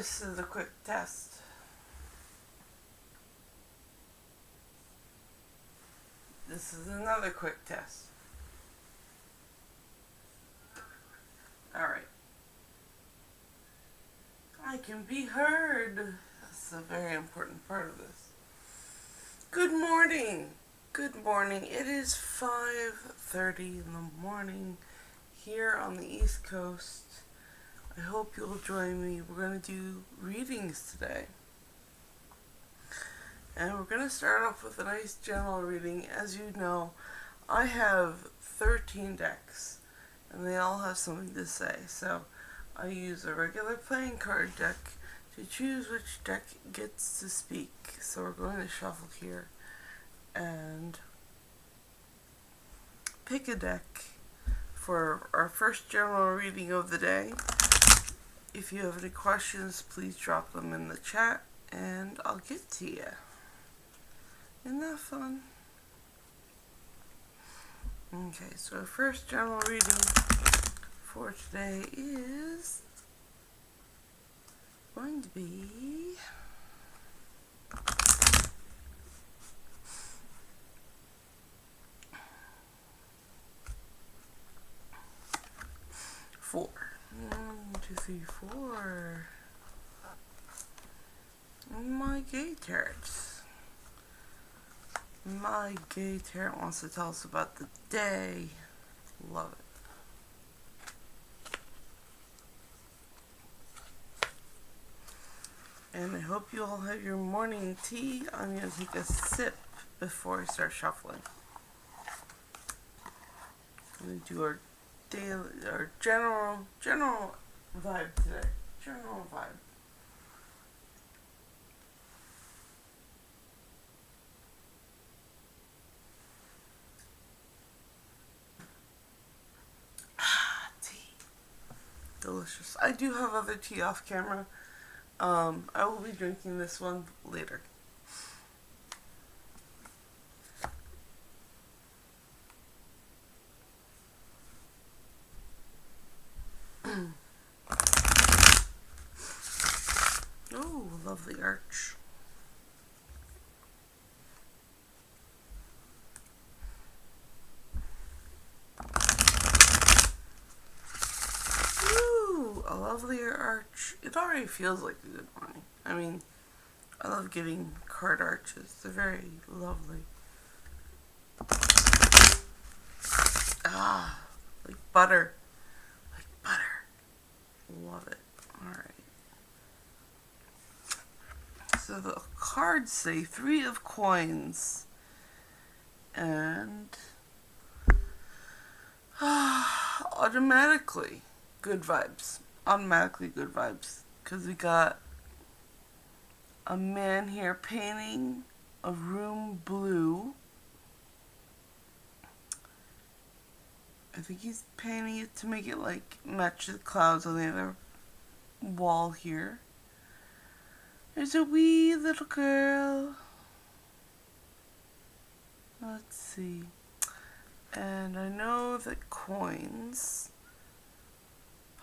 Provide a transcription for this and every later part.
This is a quick test. This is another quick test. Alright. I can be heard. That's a very important part of this. Good morning. Good morning. It is 5:30 in the morning here on the East Coast. I hope you'll join me. We're going to do readings today. And we're going to start off with a nice general reading. As you know, I have 13 decks, and they all have something to say. So I use a regular playing card deck to choose which deck gets to speak. So we're going to shuffle here and pick a deck for our first general reading of the day. If you have any questions, please drop them in the chat and I'll get to you. Isn't that fun? Okay, so our first general reading for today is going to be four. 1, 2, 3, 4. My gay tarot. My gay tarot wants to tell us about the day. Love it. And I hope you all have your morning tea. I'm going to take a sip before I start shuffling. I'm going to do our daily, our general vibe today. General vibe. Tea. Delicious. I do have other tea off camera. I will be drinking this one later. Oh, lovely arch. Ooh, a lovelier arch. It already feels like a good morning. I mean, I love getting card arches. They're very lovely. Ah, like butter. Like butter. Love it. Alright. So the cards say 3 of coins. And automatically good vibes. Automatically good vibes. Because we got a man here painting a room blue. I think he's painting it to make it like match the clouds on the other wall here. There's a wee little girl. Let's see. And I know that coins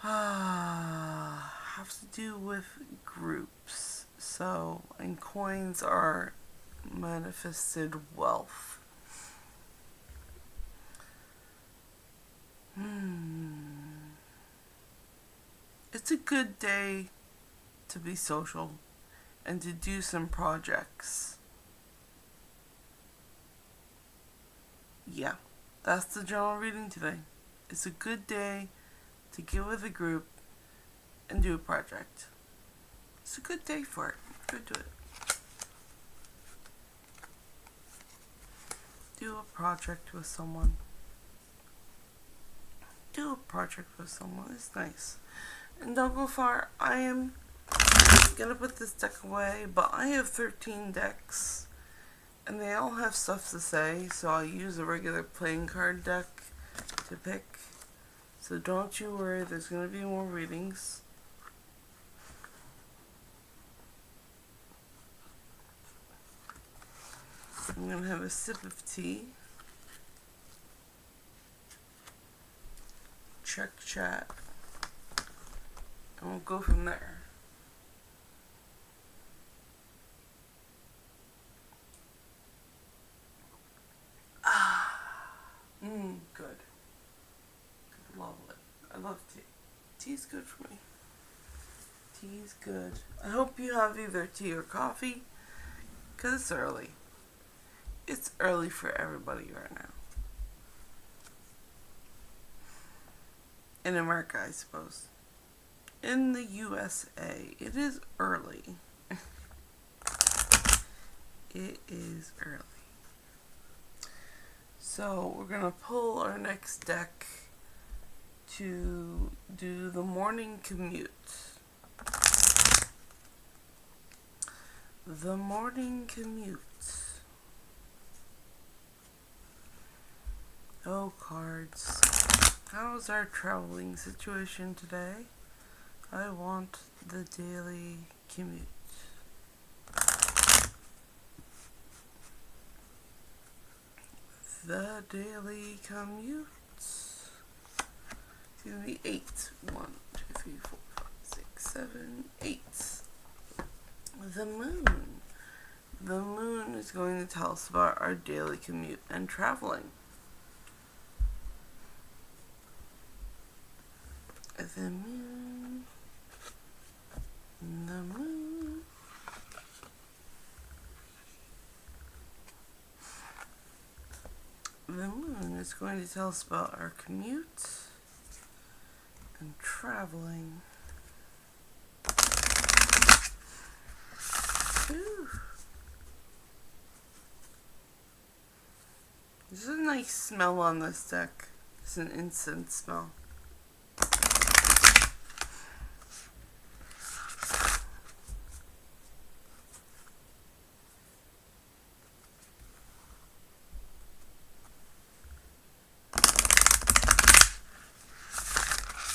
have to do with groups. So, and coins are manifested wealth. It's a good day to be social and to do some projects. Yeah, that's the general reading today. It's a good day to get with a group and do a project. It's a good day for it. Go do it. Do a project with someone. Do a project with someone. It's nice. And don't go far. I am gonna put this deck away, but I have 13 decks. And they all have stuff to say, so I'll use a regular playing card deck to pick. So don't you worry, there's going to be more readings. I'm going to have a sip of tea. Check chat. And we'll go from there. love tea. Tea's good for me. Tea's good. I hope you have either tea or coffee, because it's early. It's early for everybody right now. In America, I suppose. In the USA, it is early. It is early. So we're going to pull our next deck to do the morning commute. The morning commute. Oh, cards. How's our traveling situation today? I want the daily commute. The daily commute. It's going to be 8. 1, 2, 3, 4, 5, 6, 7, 8. The moon. The moon is going to tell us about our daily commute and traveling. The moon. The moon. The moon is going to tell us about our commute and traveling. Ooh. There's a nice smell on this deck. It's an incense smell.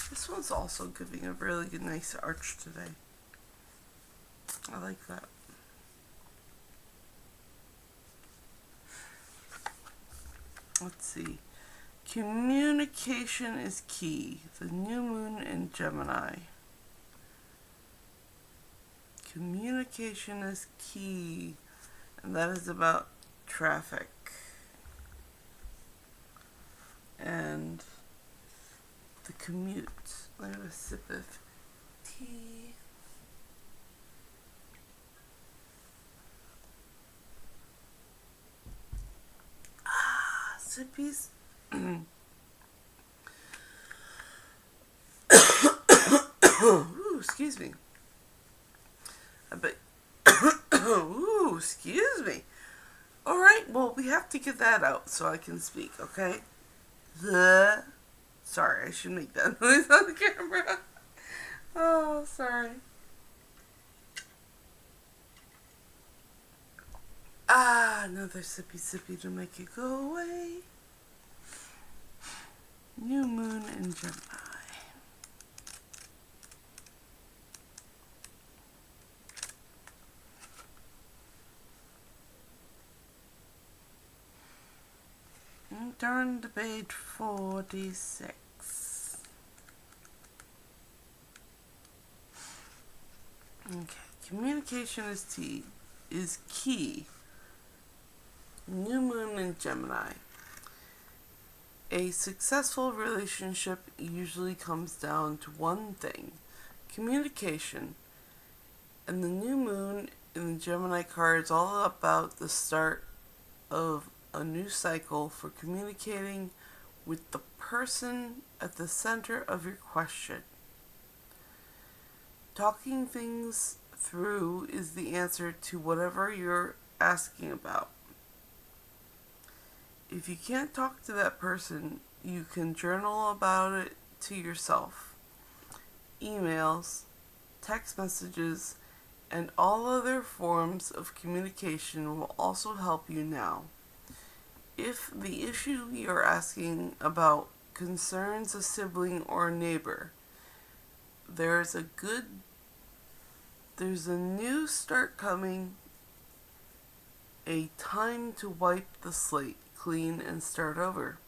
This one's also giving a really good, nice arch today. I like that. Let's see. Communication is key. The new moon in Gemini. Communication is key. And that is about traffic. And the commute. Let me have a sip of tea. Sippies. Ooh, excuse me. I bet. Ooh, excuse me. Alright, well, we have to get that out so I can speak, okay? Sorry, I should make that noise on the camera. Oh, sorry. Another sippy to make it go away. New moon in Gemini. And turn to page 46. Okay, communication is key. New moon in Gemini. A successful relationship usually comes down to one thing: communication. And the new moon in the Gemini card is all about the start of a new cycle for communicating with the person at the center of your question. Talking things through is the answer to whatever you're asking about. If you can't talk to that person, you can journal about it to yourself. Emails, text messages, and all other forms of communication will also help you now. If the issue you're asking about concerns a sibling or a neighbor, there's a new start coming, a time to wipe the slate clean and start over.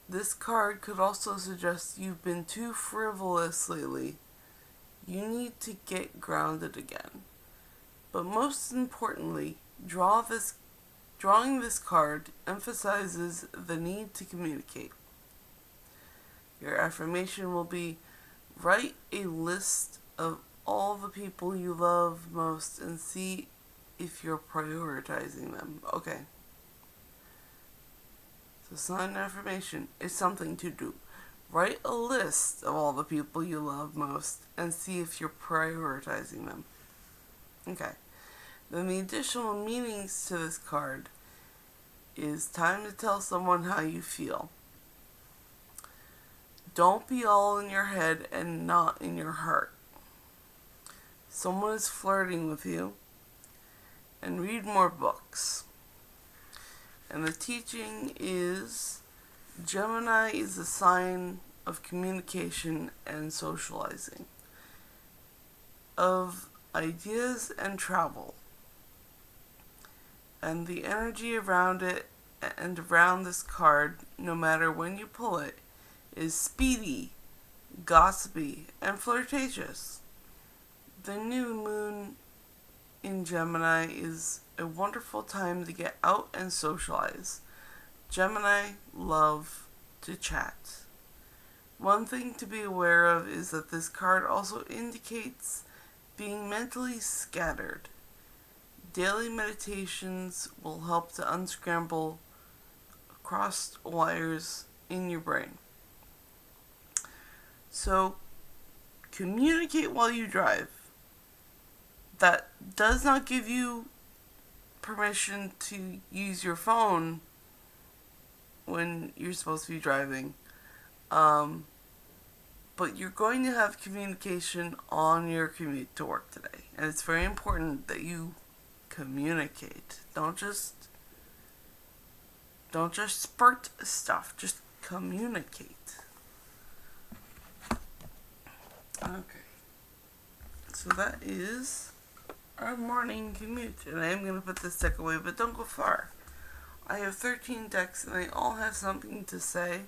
This card could also suggest you've been too frivolous lately. You need to get grounded again. But most importantly, drawing this card emphasizes the need to communicate. Your affirmation will be, write a list of all the people you love most and see if you're prioritizing them. Okay. So it's not an affirmation. It's something to do. Write a list of all the people you love most and see if you're prioritizing them. Okay. Then the additional meanings to this card is time to tell someone how you feel. Don't be all in your head and not in your heart. Someone is flirting with you. And read more books. And the teaching is Gemini is a sign of communication and socializing, of ideas and travel. And the energy around it and around this card, no matter when you pull it, is speedy, gossipy, and flirtatious. The new moon in Gemini is a wonderful time to get out and socialize. Gemini love to chat. One thing to be aware of is that this card also indicates being mentally scattered. Daily meditations will help to unscramble crossed wires in your brain. So, communicate while you drive. That does not give you permission to use your phone when you're supposed to be driving. But you're going to have communication on your commute to work today. And it's very important that you communicate. Don't just spurt stuff. Just communicate. Okay. So that is our morning commute, and I am going to put this deck away, but don't go far. I have 13 decks, and they all have something to say,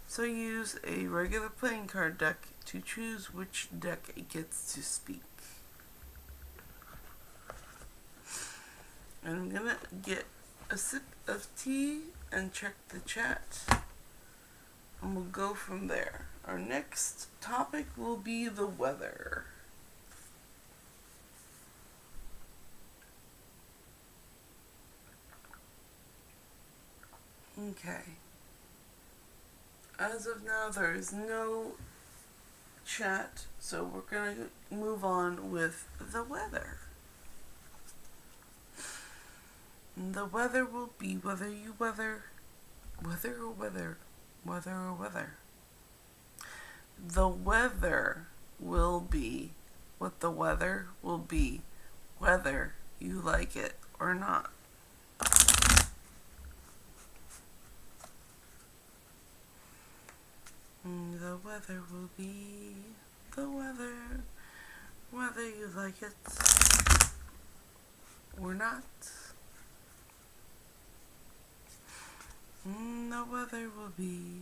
so use a regular playing card deck to choose which deck it gets to speak. And I'm going to get a sip of tea and check the chat, and we'll go from there. Our next topic will be the weather. Okay. As of now, there is no chat, so we're going to move on with the weather. The weather will be weather or weather. The weather will be what the weather will be, whether you like it or not. The weather will be the weather, whether you like it or not. The weather will be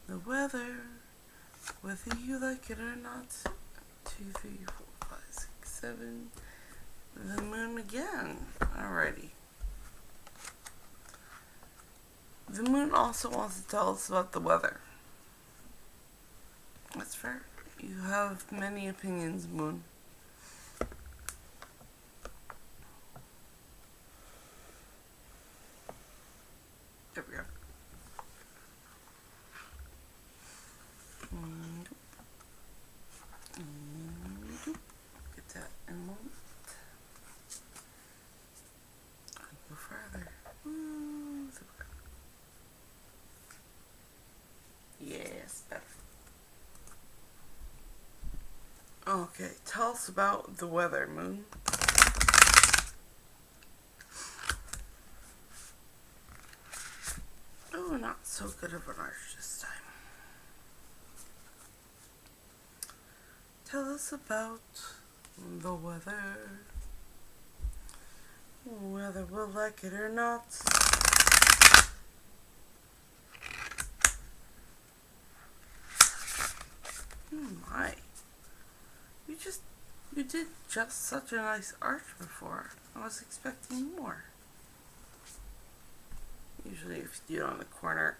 the weather, whether you like it or not. 2, 3, 4, 5, 6, 7. The moon again. Alrighty. The moon also wants to tell us about the weather. That's fair. You have many opinions, Moon. There we go. Get that in a moment. I'll go further. Yes, better. Okay, tell us about the weather, Moon. Oh, not so good of an arch this time. Tell us about the weather. Whether we'll like it or not. My. You did just such a nice arch before. I was expecting more. Usually if you do it on the corner,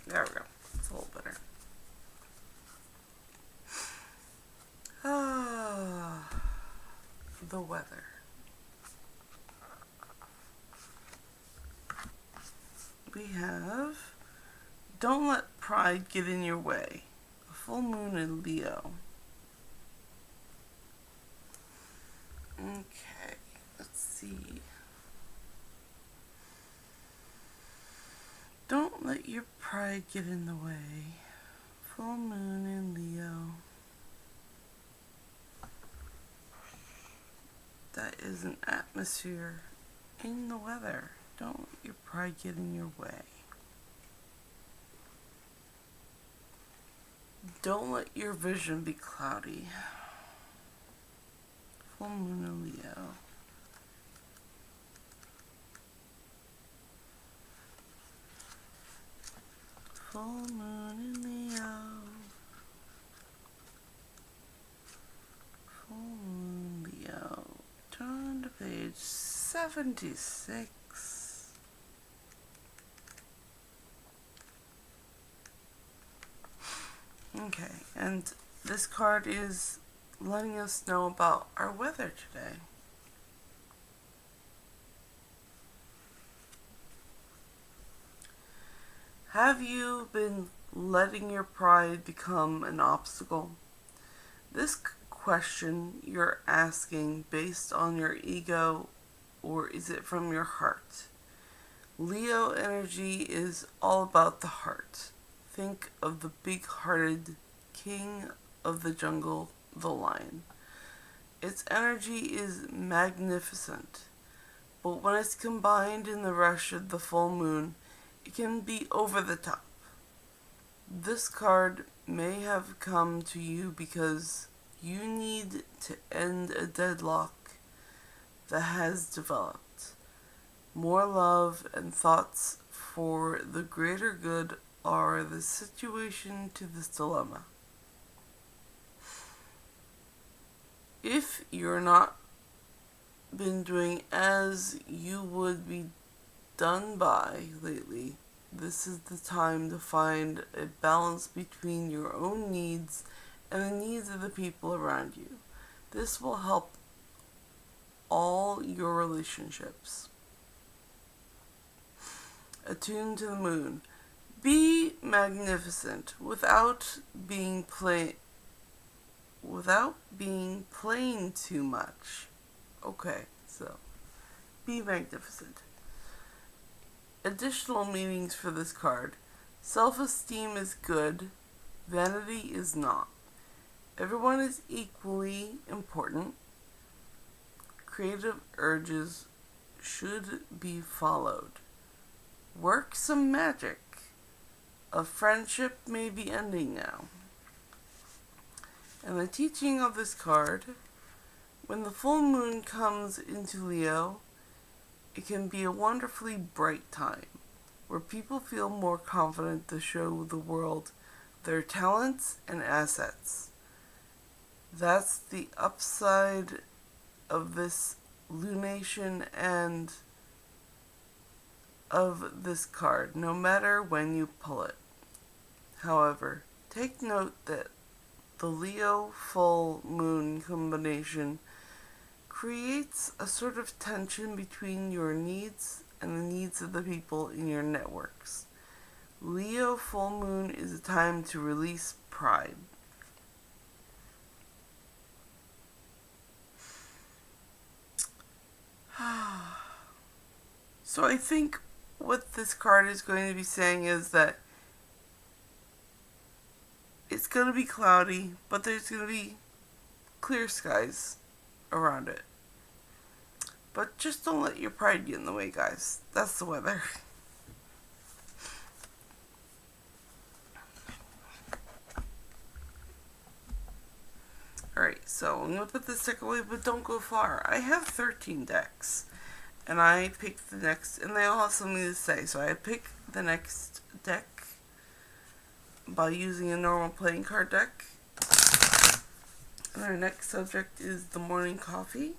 There we go. It's a little better. Ah, the weather. We have Don't Let Pride Get in Your Way. A full moon in Leo. Okay, let's see. Don't let your pride get in the way. Full moon in Leo. That is an atmosphere in the weather. Don't let your pride get in your way. Don't let your vision be cloudy. Full moon in Leo. Full moon in Leo. Full moon Leo. Turn to page 76. Okay, and this card is letting us know about our weather today. Have you been letting your pride become an obstacle? This question you're asking based on your ego, or is it from your heart? Leo energy is all about the heart. Think of the big-hearted king of the jungle, the lion. Its energy is magnificent, but when it's combined in the rush of the full moon, it can be over the top. This card may have come to you because you need to end a deadlock that has developed. More love and thoughts for the greater good are the situation to this dilemma. If you're not been doing as you would be done by lately, this is the time to find a balance between your own needs and the needs of the people around you. This will help all your relationships. Attuned to the moon. Be magnificent without being plain too much. Okay, so be magnificent. Additional meanings for this card. Self-esteem is good, vanity is not. Everyone is equally important. Creative urges should be followed. Work some magic. A friendship may be ending now. And the teaching of this card, when the full moon comes into Leo, it can be a wonderfully bright time where people feel more confident to show the world their talents and assets. That's the upside of this lunation and of this card, no matter when you pull it. However, take note that the Leo full moon combination creates a sort of tension between your needs and the needs of the people in your networks. Leo full moon is a time to release pride. So I think what this card is going to be saying is that it's going to be cloudy, but there's going to be clear skies around it. But just don't let your pride get in the way, guys. That's the weather. Alright, so I'm going to put this deck away, but don't go far. I have 13 decks. And I picked the next, and they all have something to say. So I picked the next deck by using a normal playing card deck. And our next subject is the morning coffee.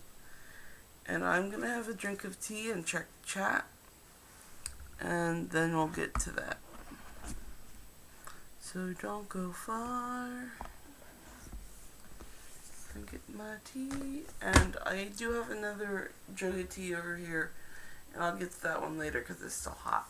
And I'm going to have a drink of tea and check chat. And then we'll get to that. So don't go far. I get my tea, and I do have another jug of tea over here, and I'll get to that one later because it's still hot.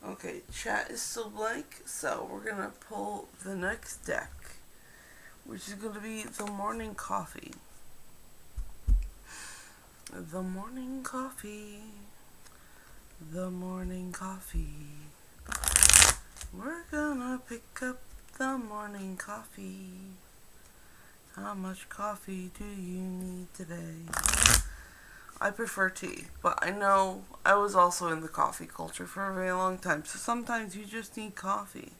Okay, chat is still blank, so we're gonna pull the next deck, which is gonna be the morning coffee. The morning coffee. The morning coffee. We're gonna pick up the morning coffee. How much coffee do you need today? I prefer tea, but I know I was also in the coffee culture for a very long time, so sometimes you just need coffee.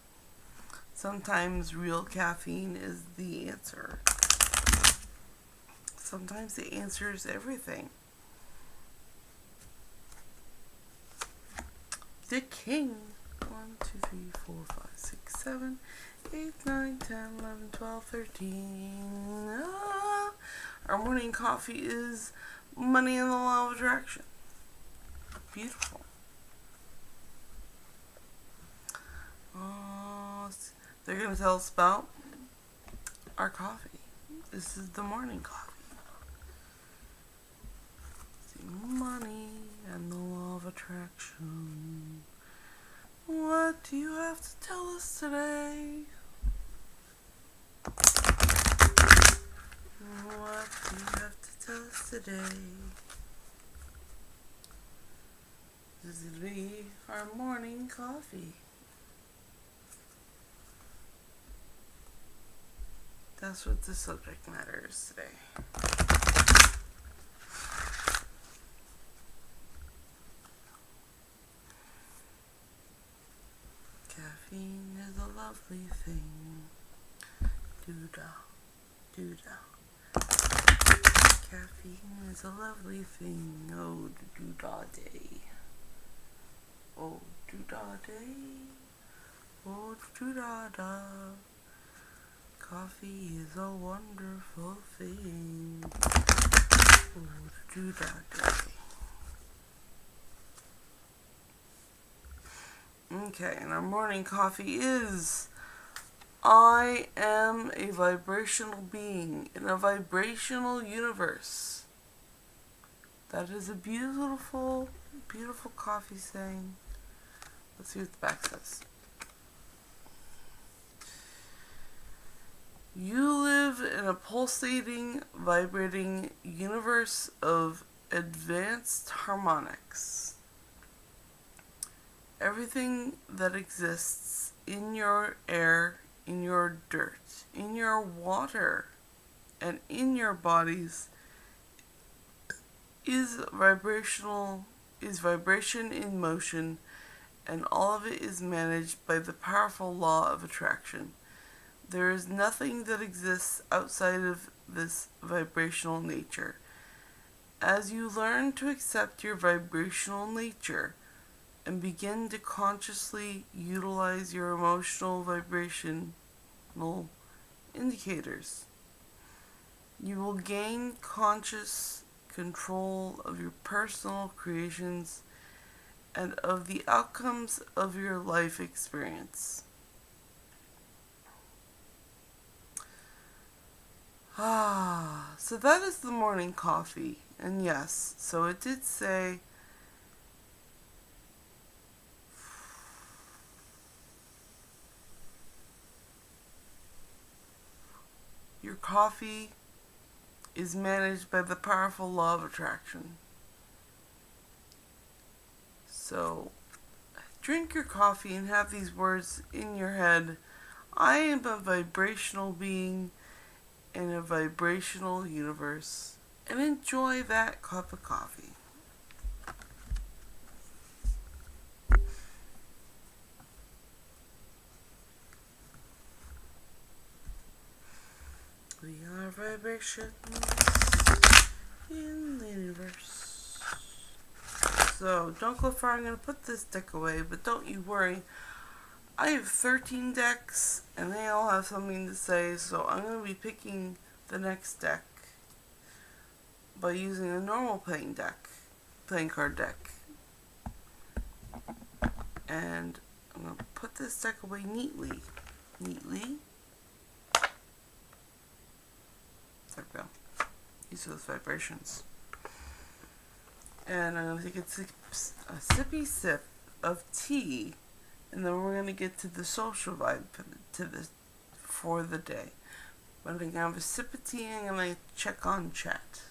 Sometimes real caffeine is the answer. Sometimes the answer is everything. The king. 1, 2, 3, 4, 5, 6, 7, 8, 9, 10, 11, 12, 13. Our morning coffee is money and the law of attraction. Beautiful. They're going to tell us about our coffee. This is the morning coffee. Money and the law of attraction. What do you have to tell us today? What do you have to tell us today? This will be our morning coffee. That's what the subject matter is today. Caffeine is a lovely thing. Doo-da, doo-da. Caffeine is a lovely thing. Oh, doo-da day. Oh, doo-da day. Oh, doo-da-da. Coffee is a wonderful thing. Oh, doo-da day. Okay, and our morning coffee is: I am a vibrational being in a vibrational universe. That is a beautiful, beautiful coffee saying. Let's see what the back says. You live in a pulsating, vibrating universe of advanced harmonics. Everything that exists in your air, in your dirt, in your water, and in your bodies is vibration in motion, and all of it is managed by the powerful law of attraction. There is nothing that exists outside of this vibrational nature. As you learn to accept your vibrational nature and begin to consciously utilize your emotional vibrational indicators, you will gain conscious control of your personal creations and of the outcomes of your life experience. So that is the morning coffee. And yes, so it did say your coffee is managed by the powerful law of attraction. So drink your coffee and have these words in your head: I am a vibrational being in a vibrational universe, and enjoy that cup of coffee. We are vibrations in the universe. So don't go far. I'm going to put this deck away, but don't you worry. I have 13 decks, and they all have something to say, so I'm going to be picking the next deck. by using a normal playing card deck. And I'm going to put this deck away neatly. There we go. These are the vibrations. And I'm going to take a sippy sip of tea, and then we're going to get to the social vibe for the day. I'm going to have a sip of tea and I'm going to check on chat.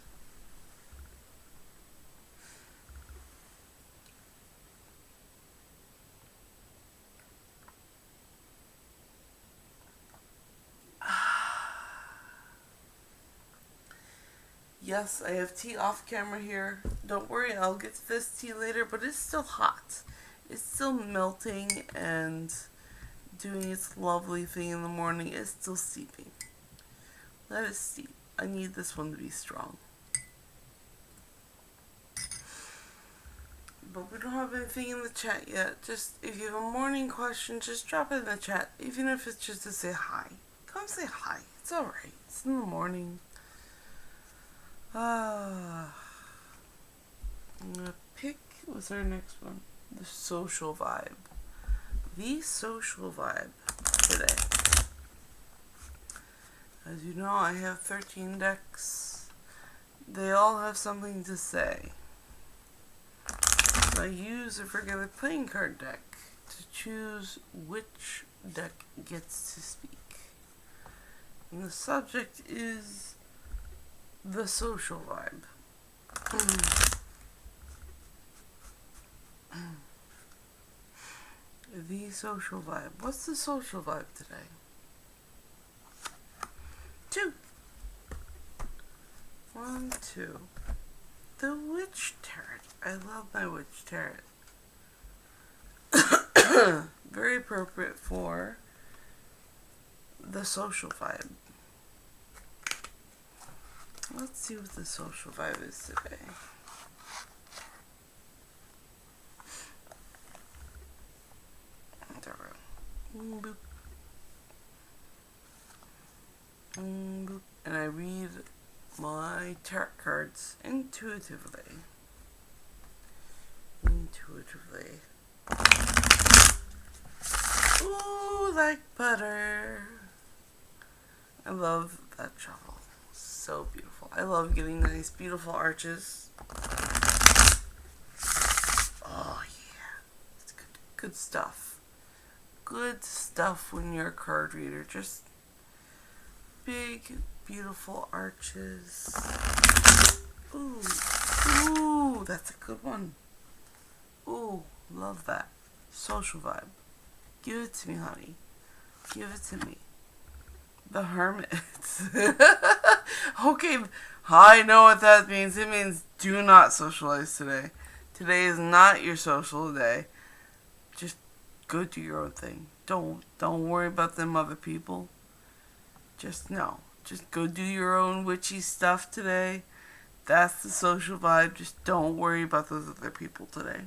Yes, I have tea off camera here. Don't worry, I'll get to this tea later, but it's still hot. It's still melting and doing its lovely thing in the morning. It's still steeping. Let it steep. I need this one to be strong. But we don't have anything in the chat yet. Just, if you have a morning question, just drop it in the chat. Even if it's just to say hi. Come say hi. It's alright. It's in the morning. I'm gonna pick, what's our next one? The social vibe. The social vibe today. As you know, I have 13 decks. They all have something to say. I use a regular playing card deck to choose which deck gets to speak. And the subject is the social vibe. The social vibe. What's the social vibe today? 2. 1, 2. The Witch Tarot. I love my Witch Tarot. Very appropriate for the social vibe. Let's see what the social vibe is today. Boop. Boop. And I read my tarot cards intuitively. Ooh, like butter. I love that shuffle. So beautiful. I love getting nice, beautiful arches. Oh yeah, it's good stuff. Good stuff when you're a card reader. Just big, beautiful arches. Ooh, that's a good one. Ooh, love that. Social vibe. Give it to me, honey. Give it to me. The Hermit. Okay, I know what that means. It means do not socialize today. Today is not your social day. Just go do your own thing. Don't worry about them other people. Just go do your own witchy stuff today. That's the social vibe. Just don't worry about those other people today.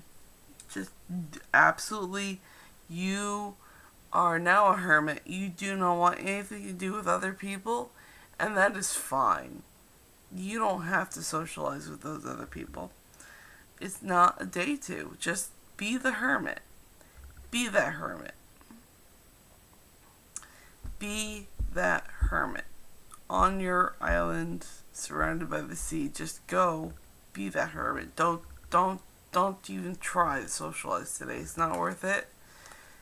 Just absolutely, you are now a hermit. You do not want anything to do with other people, and that is fine. You don't have to socialize with those other people. It's not a day to. Just be the hermit. Be that hermit. Be that hermit. On your island, surrounded by the sea, just go be that hermit. Don't even try to socialize today. It's not worth it.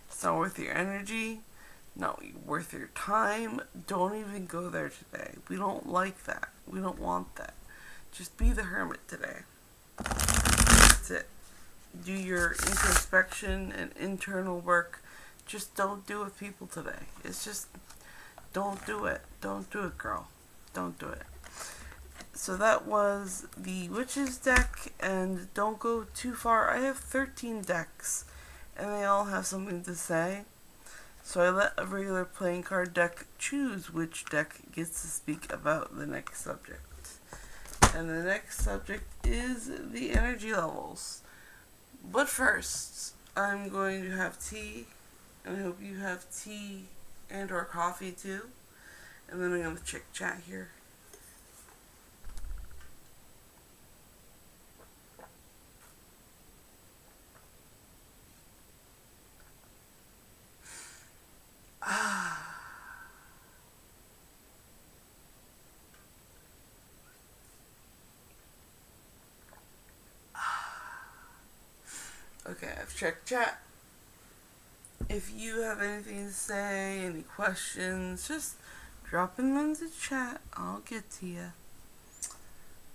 It's not worth your energy. Not worth your time. Don't even go there today. We don't like that. We don't want that. Just be the hermit today. That's it. Do your introspection and internal work. Just don't do it with people today. It's just, don't do it. Don't do it, girl. Don't do it. So that was the Witches deck, and don't go too far. I have 13 decks, and they all have something to say. So I let a regular playing card deck choose which deck gets to speak about the next subject. And the next subject is the energy levels. But first, I'm going to have tea, and I hope you have tea and or coffee too. And then I'm going to chat here. Okay, I've checked chat. If you have anything to say, any questions, just drop them into chat. I'll get to you.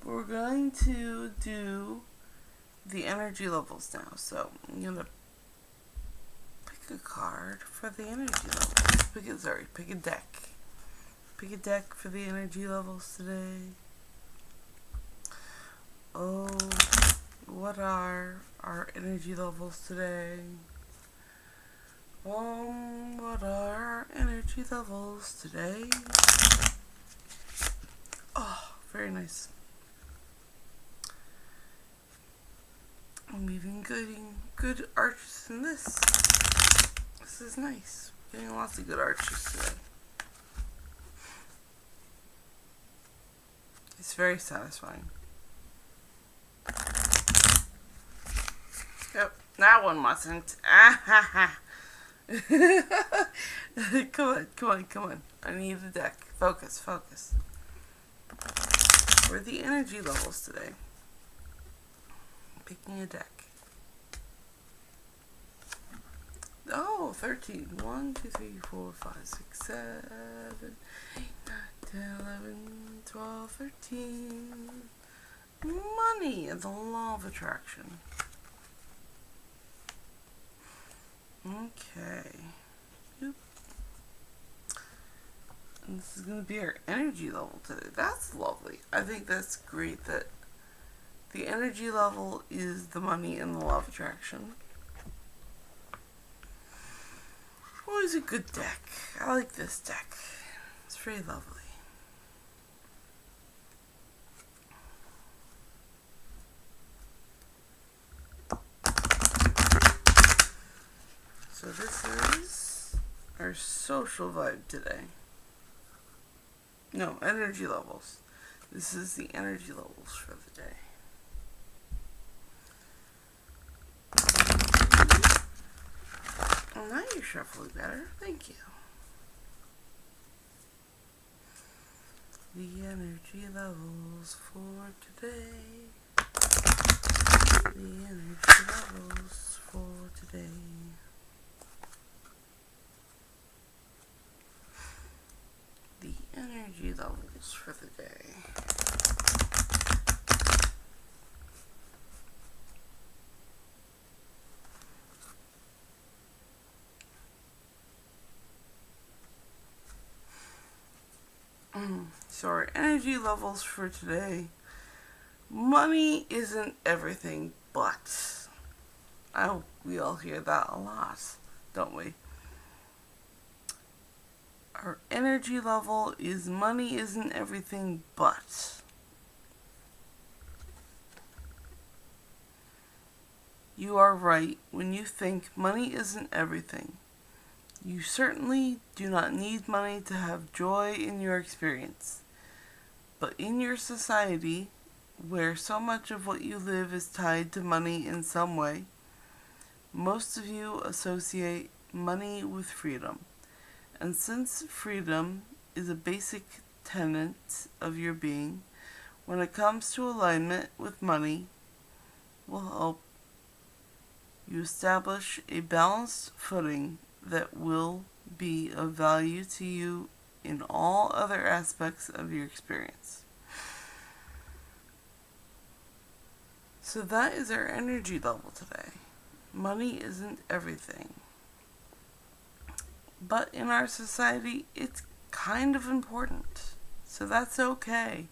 We're going to do the energy levels now. So I'm going to pick a card for the energy levels. Pick a deck. Pick a deck for the energy levels today. Oh, what are our energy levels today? What are our energy levels today? Oh, very nice. I'm even getting good arches in this. This is nice. Getting lots of good arches today. It's very satisfying. Yep, that one wasn't. Come on. I need a deck. Focus. Where are the energy levels today? Picking a deck. Oh, 13. 1, 2, 3, 4, 5, 6, 7, 8, 9, 10, 11, 12, 13. Money and the law of attraction. Okay. Oop. And this is going to be our energy level today. That's lovely. I think that's great that the energy level is the money and the law of attraction. Always a good deck. I like this deck. It's very lovely. So this is our social vibe today. No, energy levels. This is the energy levels for the day. Well, now you're shuffling better. Thank you. The energy levels for today. The energy levels for today. The energy levels for the day. So our energy levels for today. Money isn't everything, but I hope we all hear that a lot, don't we? Our energy level is money isn't everything, but you are right when you think money isn't everything. You certainly do not need money to have joy in your experience. But in your society, where so much of what you live is tied to money in some way, most of you associate money with freedom. And since freedom is a basic tenet of your being, when it comes to alignment with money, will help you establish a balanced footing that will be of value to you in all other aspects of your experience. So that is our energy level today. Money isn't everything. But in our society, it's kind of important. So that's okay.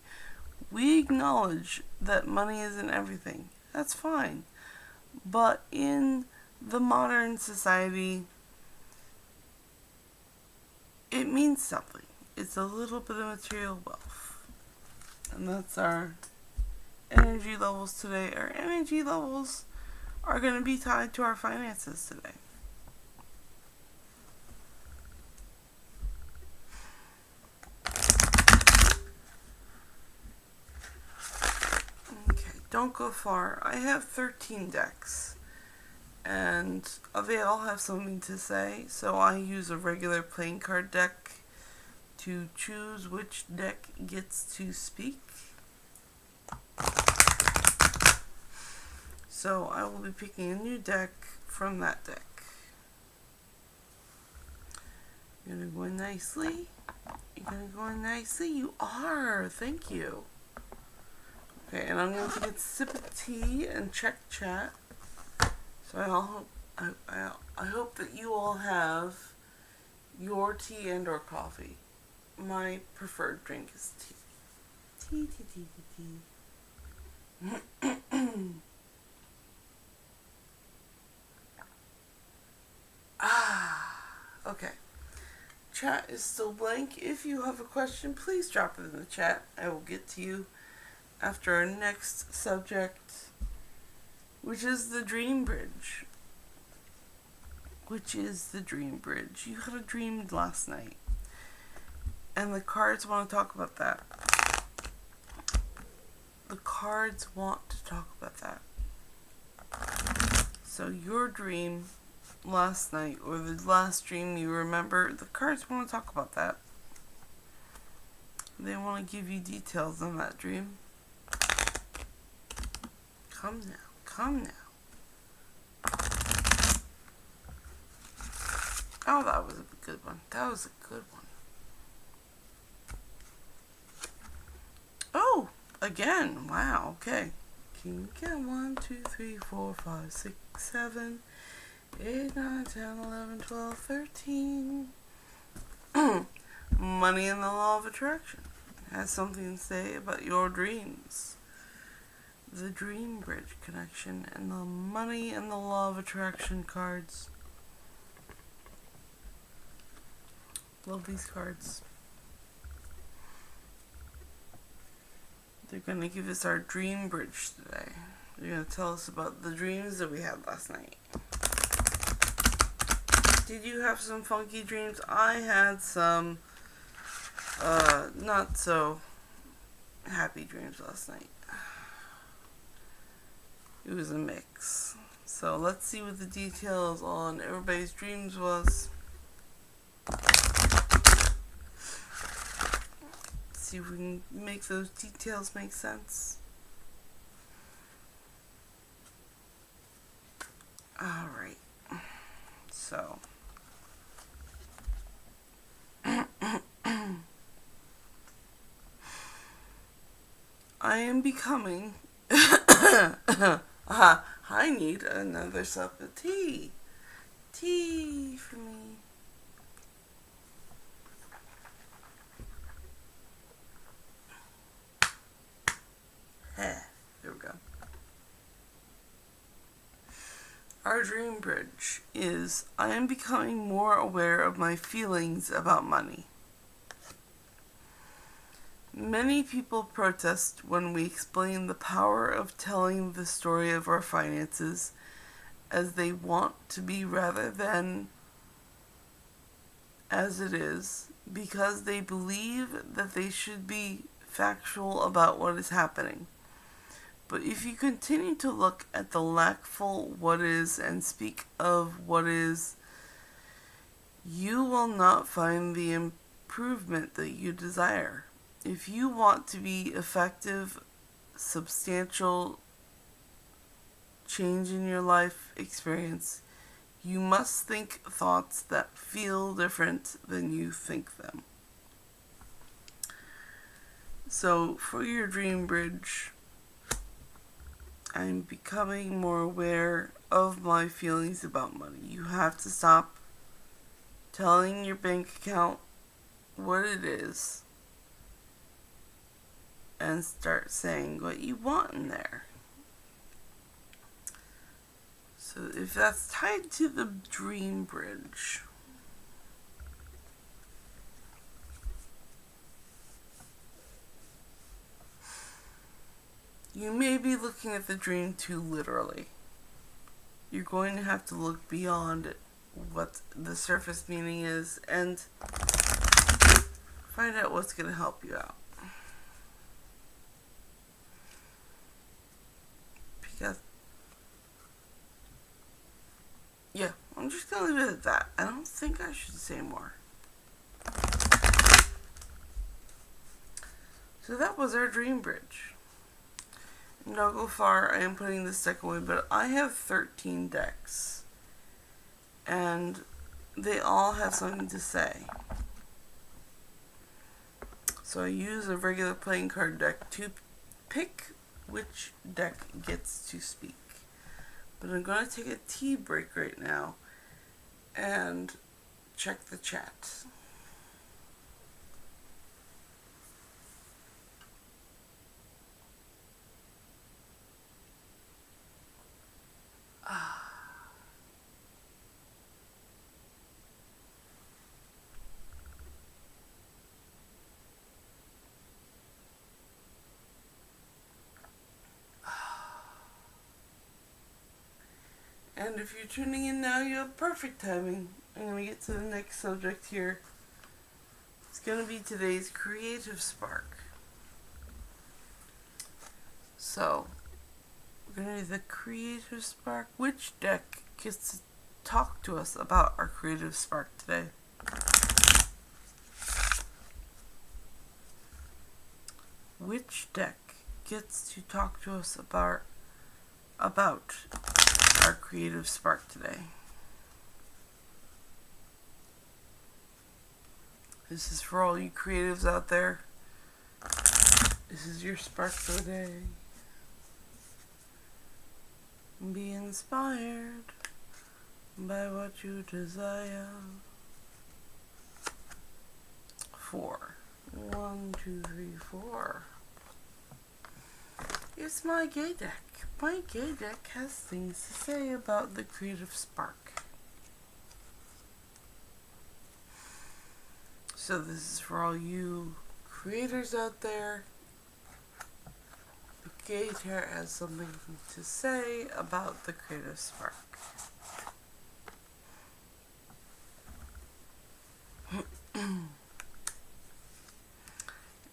We acknowledge that money isn't everything. That's fine. But in the modern society, it means something. It's a little bit of material wealth. And that's our energy levels today. Our energy levels are going to be tied to our finances today. Okay, don't go far. I have 13 decks. And they all have something to say, so I use a regular playing card deck to choose which deck gets to speak. So I will be picking a new deck from that deck. You're gonna go in nicely. You're gonna go in nicely. You are. Thank you. Okay, and I'm gonna take a sip of tea and check chat. So I hope that you all have your tea and or coffee. My preferred drink is tea. Tea, tea, tea, tea, tea. Okay. Chat is still blank. If you have a question, please drop it in the chat. I will get to you after our next subject, which is the dream bridge. You had a dream last night, and the cards want to talk about that. So your dream last night, or the last dream you remember, the cards want to talk about that. They want to give you details on that dream. Come now. Oh, that was a good one. Oh, again. Wow, okay. Can you get 1, 2, 3, 4, 5, 6, 7, 8, 9, 10, 11, 12, 13. Money and the law of attraction has something to say about your dreams. The dream bridge connection and the money and the law of attraction cards. Love these cards. They're going to give us our dream bridge today. They're going to tell us about the dreams that we had last night. Did you have some funky dreams? I had some not so happy dreams last night. It was a mix. So let's see what the details on everybody's dreams was. See if we can make those details make sense. Alright. So. I am becoming... I need another sup of tea. Tea for me. There we go. Our dream bridge is, I am becoming more aware of my feelings about money. Many people protest when we explain the power of telling the story of our finances as they want to be rather than as it is, because they believe that they should be factual about what is happening. But if you continue to look at the lackful what is and speak of what is, you will not find the improvement that you desire. If you want to be effective, substantial change in your life experience, you must think thoughts that feel different than you think them. So, for your dream bridge, I'm becoming more aware of my feelings about money. You have to stop telling your bank account what it is and start saying what you want in there. So if that's tied to the dream bridge, you may be looking at the dream too literally. You're going to have to look beyond what the surface meaning is and find out what's going to help you out. Because, yeah, I'm just going to leave it at that. I don't think I should say more. So that was our dream bridge. Not go far, I am putting this deck away, but I have 13 decks. And they all have something to say. So I use a regular playing card deck to pick which deck gets to speak. But I'm going to take a tea break right now and check the chat. And if you're tuning in now, you have perfect timing. I'm going to get to the next subject here. It's going to be today's creative spark. So, we're going to do the creative spark. Which deck gets to talk to us about our creative spark today? Which deck gets to talk to us about our creative spark today? This is for all you creatives out there. This is your spark for the day. Be inspired by what you desire. 4. 1, 2, 3, 4. It's my gay deck. My gay deck has things to say about the creative spark. So this is for all you creators out there. The gay tarot has something to say about the creative spark.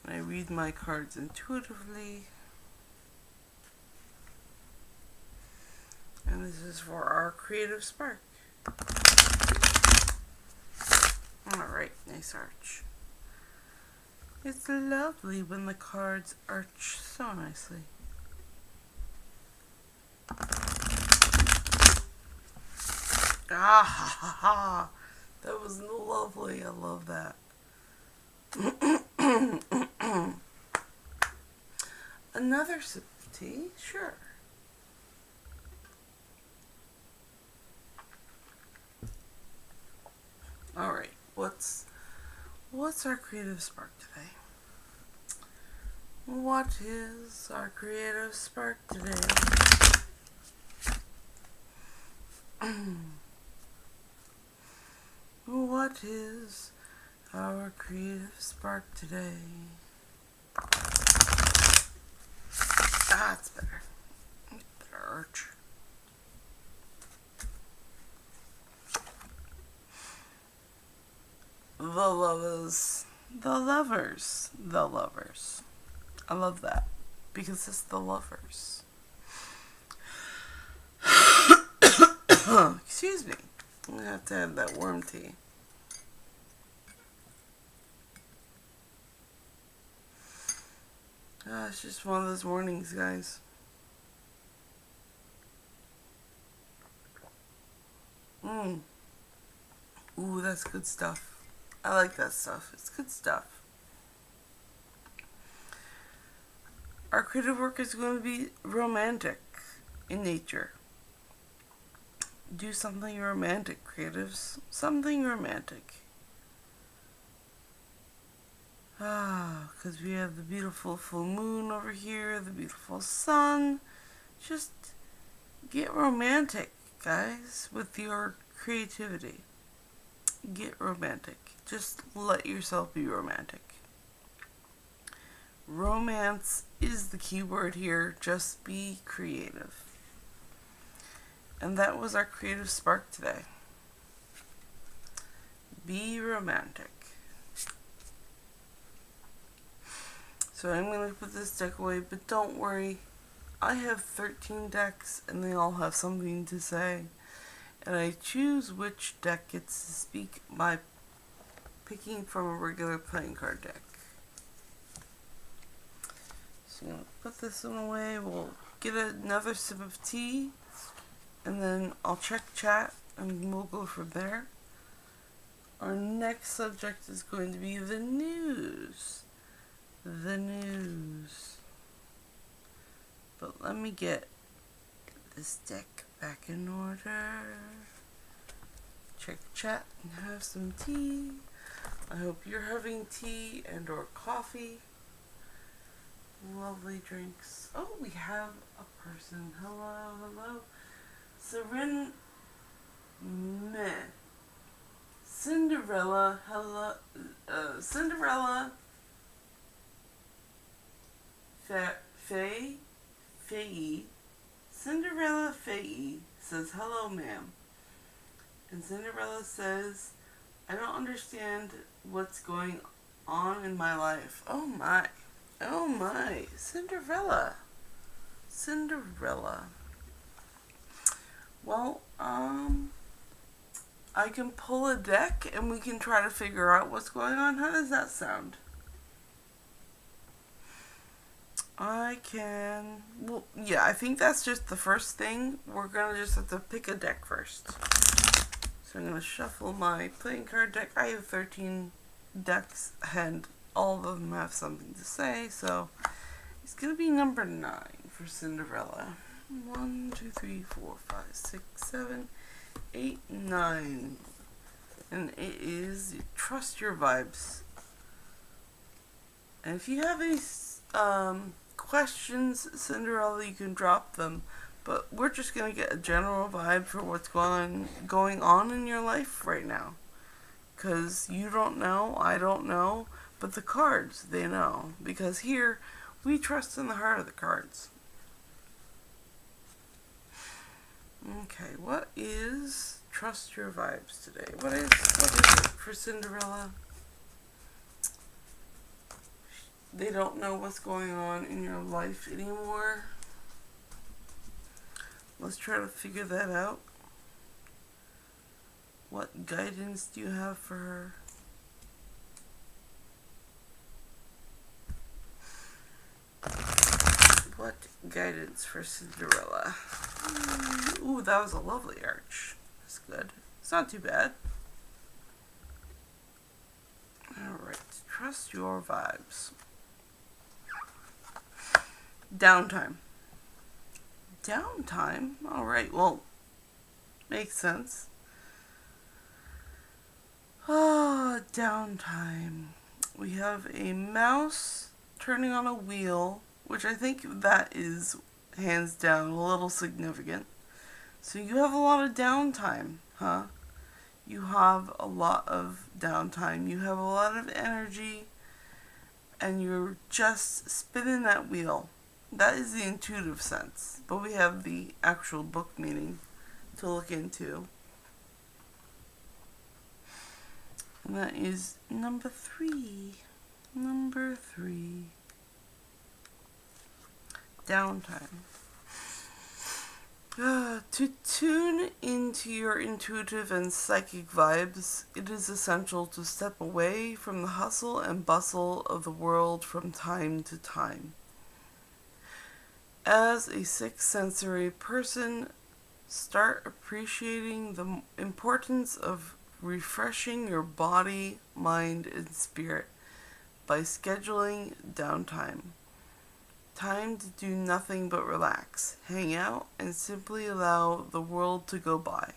I read my cards intuitively. And this is for our creative spark. Alright, nice arch. It's lovely when the cards arch so nicely. Ah ha ha ha! That was lovely, I love that. Another sip of tea? Sure. Alright, what's our creative spark today? What is our creative spark today? What is our creative spark today? Ah, it's better. Better arch. The lovers. The lovers. The lovers. I love that. Because it's the lovers. Excuse me. I'm going to have that warm tea. It's just one of those mornings, guys. Ooh, that's good stuff. I like that stuff. It's good stuff. Our creative work is going to be romantic in nature. Do something romantic, creatives. Something romantic. Because we have the beautiful full moon over here, the beautiful sun. Just get romantic, guys, with your creativity. Get romantic. Just let yourself be romantic. Romance is the key word here. Just be creative. And that was our creative spark today. Be romantic. So I'm going to put this deck away, but don't worry. I have 13 decks and they all have something to say. And I choose which deck gets to speak by picking from a regular playing card deck. So I'm going to put this one away. We'll get another sip of tea, and then I'll check chat, and we'll go from there. Our next subject is going to be the news. The news. But let me get this deck back in order. Check chat and have some tea. I hope you're having tea and or coffee. Lovely drinks. Oh, we have a person. Hello, hello. Serin Meh. Cinderella, hello. Cinderella Faye Cinderella Faye says, hello, ma'am. And Cinderella says, I don't understand what's going on in my life. Oh my. Oh my. Cinderella. Well, I can pull a deck and we can try to figure out what's going on. How does that sound? I think that's just the first thing. We're gonna just have to pick a deck first. So I'm gonna shuffle my playing card deck. I have 13 decks and all of them have something to say, so it's gonna be number 9 for Cinderella. 1, 2, 3, 4, 5, 6, 7, 8, 9. And it is Trust Your Vibes. And if you have any questions, Cinderella, you can drop them. But we're just going to get a general vibe for what's going on in your life right now. Because you don't know, I don't know, but the cards, they know. Because here, we trust in the heart of the cards. Okay, what is Trust Your Vibes today? What is it for Cinderella? They don't know what's going on in your life anymore. Let's try to figure that out. What guidance do you have for her? What guidance for Cinderella? Ooh, that was a lovely arch. That's good. It's not too bad. Alright, Trust Your Vibes. Downtime. Downtime? Alright, well, makes sense. Ah, downtime. We have a mouse turning on a wheel, which I think that is, hands down, a little significant. So you have a lot of downtime, huh? You have a lot of downtime. You have a lot of energy, and you're just spinning that wheel. That is the intuitive sense, but we have the actual book meaning to look into. And that is number 3. Number 3. Downtime. To tune into your intuitive and psychic vibes, it is essential to step away from the hustle and bustle of the world from time to time. As a sixth sensory person, start appreciating the importance of refreshing your body, mind, and spirit by scheduling downtime. Time to do nothing but relax, hang out, and simply allow the world to go by.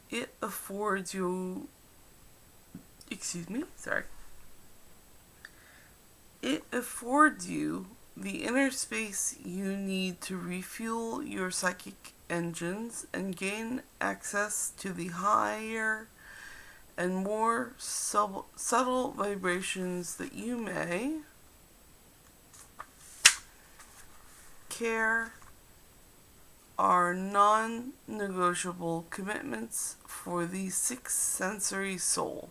It affords you... It affords you the inner space you need to refuel your psychic engines and gain access to the higher and more subtle vibrations that you may care are non-negotiable commitments for the sixth sensory soul.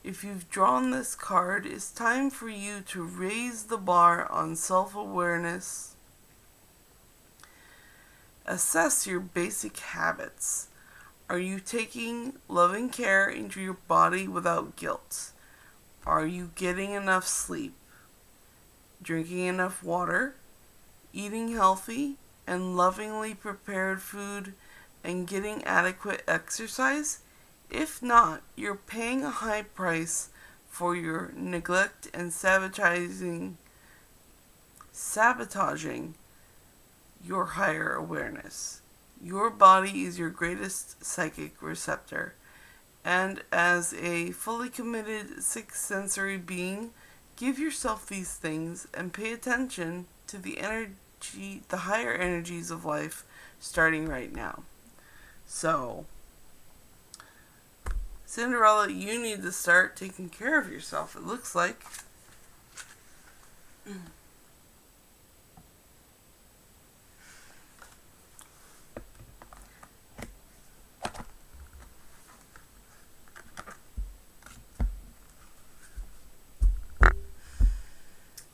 If you've drawn this card, it's time for you to raise the bar on self-awareness. Assess your basic habits. Are you taking loving care into your body without guilt? Are you getting enough sleep? drinking enough water, eating healthy and lovingly prepared food, and getting adequate exercise? If not, you're paying a high price for your neglect and sabotaging your higher awareness. Your body is your greatest psychic receptor, and as a fully committed sixth sensory being, give yourself these things and pay attention to the higher energies of life starting right now. So, Cinderella, you need to start taking care of yourself, it looks like.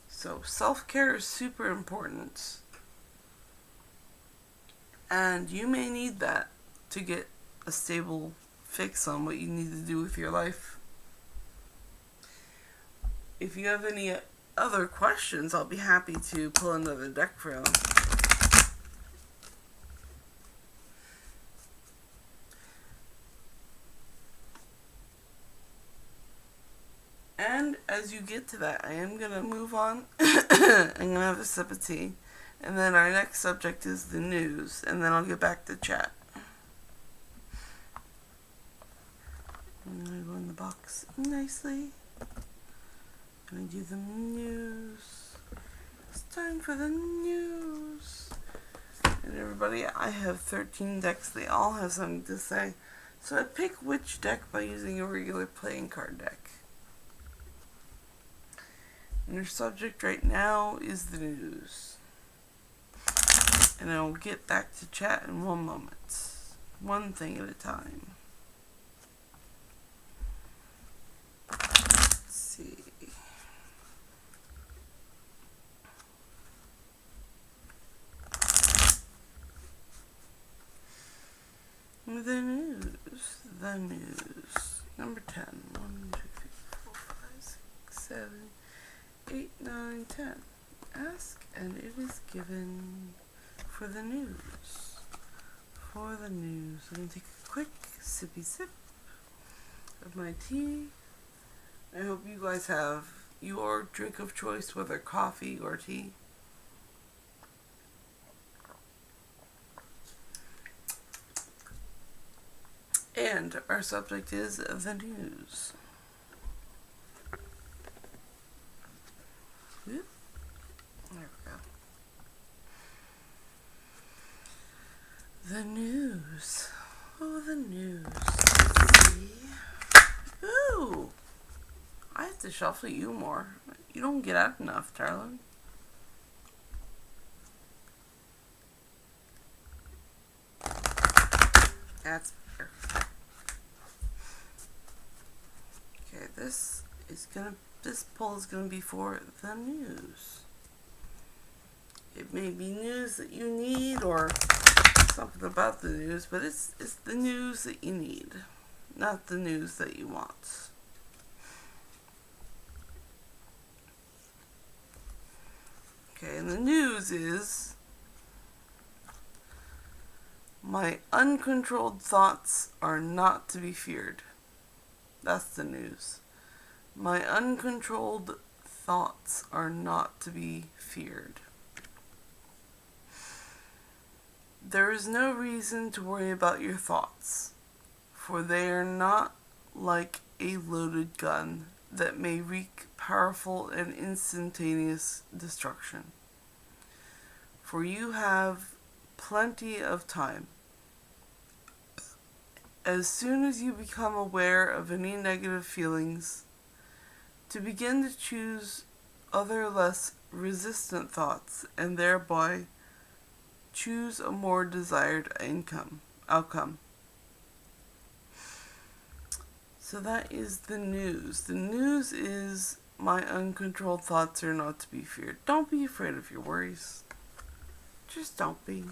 So, self-care is super important. And you may need that to get a stable fix on what you need to do with your life. If you have any other questions, I'll be happy to pull another deck for you. And as you get to that, I am going to move on. I'm going to have a sip of tea. And then our next subject is the news. And then I'll get back to chat. I'm going to go in the box nicely. Going to do the news. It's time for the news. And everybody, I have 13 decks. They all have something to say. So I pick which deck by using a regular playing card deck. And our subject right now is the news. And I'll get back to chat in one moment. One thing at a time. Let's see. The news. Number 10. 1, 2, 3, 4, 5, 6, 7, 8, 9, 10. Ask and it is given for the news. For the news. I'm going to take a quick sippy sip of my tea. I hope you guys have your drink of choice, whether coffee or tea. And our subject is the news. Whoop. There we go. The news. Oh, the news. Let's see. Ooh. I have to shuffle you more. You don't get out enough, darling. That's better. Okay, this poll is gonna be for the news. It may be news that you need or something about the news, but it's the news that you need, not the news that you want. Okay, and the news is my uncontrolled thoughts are not to be feared. That's the news. My uncontrolled thoughts are not to be feared. There is no reason to worry about your thoughts, for they are not like a loaded gun that may wreak powerful and instantaneous destruction. For you have plenty of time. As soon as you become aware of any negative feelings, to begin to choose other less resistant thoughts and thereby choose a more desired outcome. So that is the news. The news is my uncontrolled thoughts are not to be feared. Don't be afraid of your worries. Just don't be.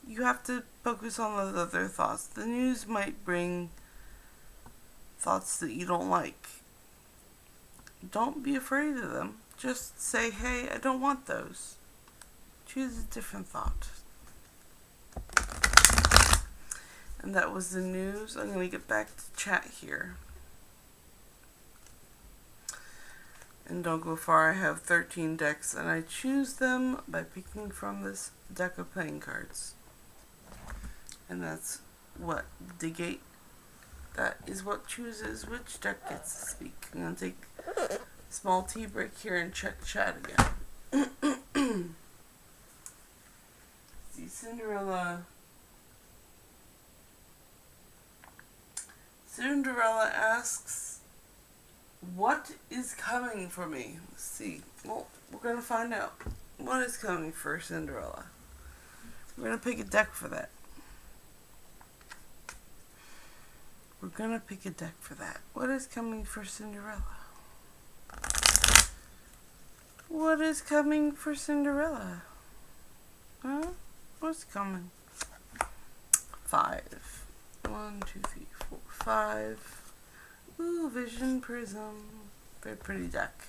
You have to focus on those other thoughts. The news might bring thoughts that you don't like. Don't be afraid of them. Just say, hey, I don't want those. Choose a different thought. And that was the news. I'm going to get back to chat here. And don't go far. I have 13 decks, and I choose them by picking from this deck of playing cards. And that's what the gate. That is what chooses which deck gets to speak. I'm going to take a small tea break here and check chat again. See, Cinderella asks, what is coming for me? Let's see. Well, we're going to find out. What is coming for Cinderella? We're going to pick a deck for that. We're going to pick a deck for that. What is coming for Cinderella? What is coming for Cinderella? Huh? What's coming? 5. 1, 2, 3, 4, 5. Ooh, Vision Prism. Very pretty deck.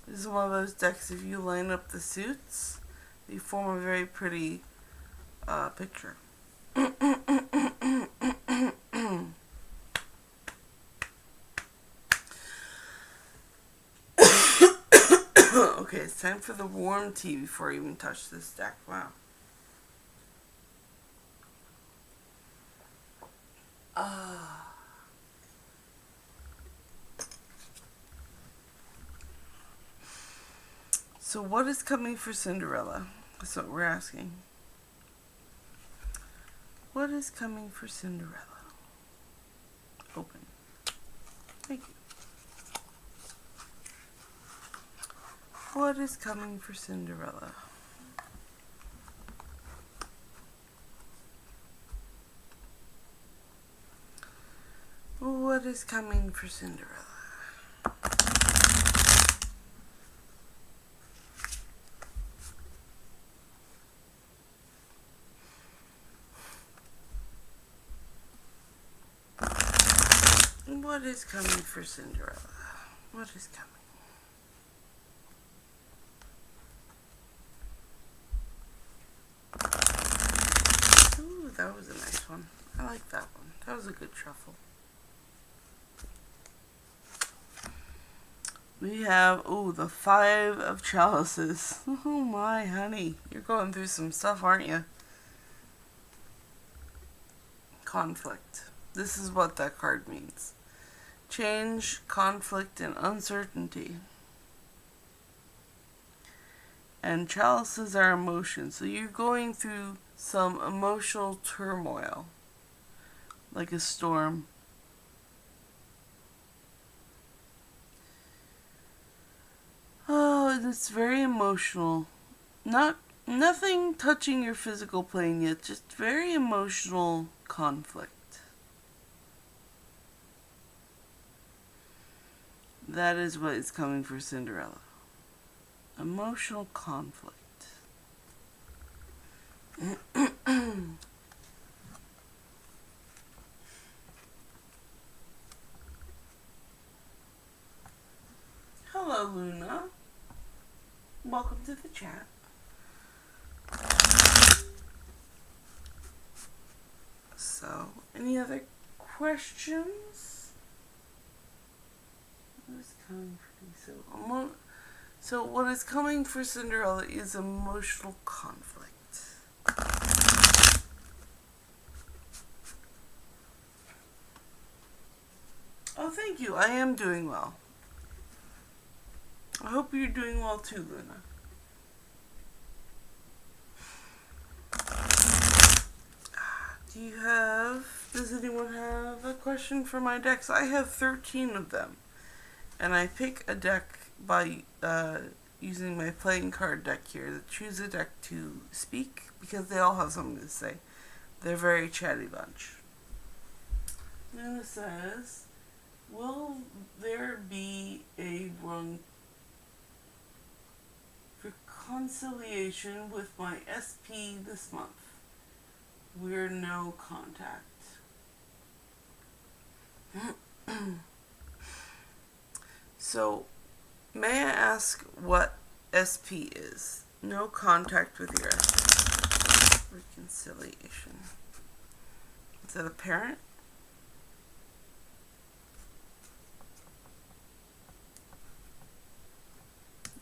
This is one of those decks, if you line up the suits, they form a very pretty picture. Okay, it's time for the warm tea before I even touch this deck. Wow. So what is coming for Cinderella? That's what we're asking. What is coming for Cinderella? Open. Thank you. What is coming for Cinderella? What is coming for Cinderella? What is coming for Cinderella? What is coming? Ooh, that was a nice one. I like that one. That was a good shuffle. We have, the 5 of Chalices. Oh my, honey. You're going through some stuff, aren't you? Conflict. This is what that card means. Change, conflict, and uncertainty. And chalices are emotions. So you're going through some emotional turmoil. Like a storm. Oh, and it's very emotional. Nothing touching your physical plane yet. Just very emotional conflict. That is what is coming for Cinderella. Emotional conflict. Hello, Luna. Welcome to the chat. So, any other questions? What is coming for me? So what is coming for Cinderella is emotional conflict. Oh, thank you. I am doing well. I hope you're doing well too, Luna. Does anyone have a question for my decks? I have 13 of them. And I pick a deck by using my playing card deck here. Choose a deck to speak because they all have something to say. They're a very chatty bunch. Luna says, will there be a reconciliation with my SP this month? We're no contact. So, May I ask what SP is? No contact with your SP. Reconciliation. Is that a parent?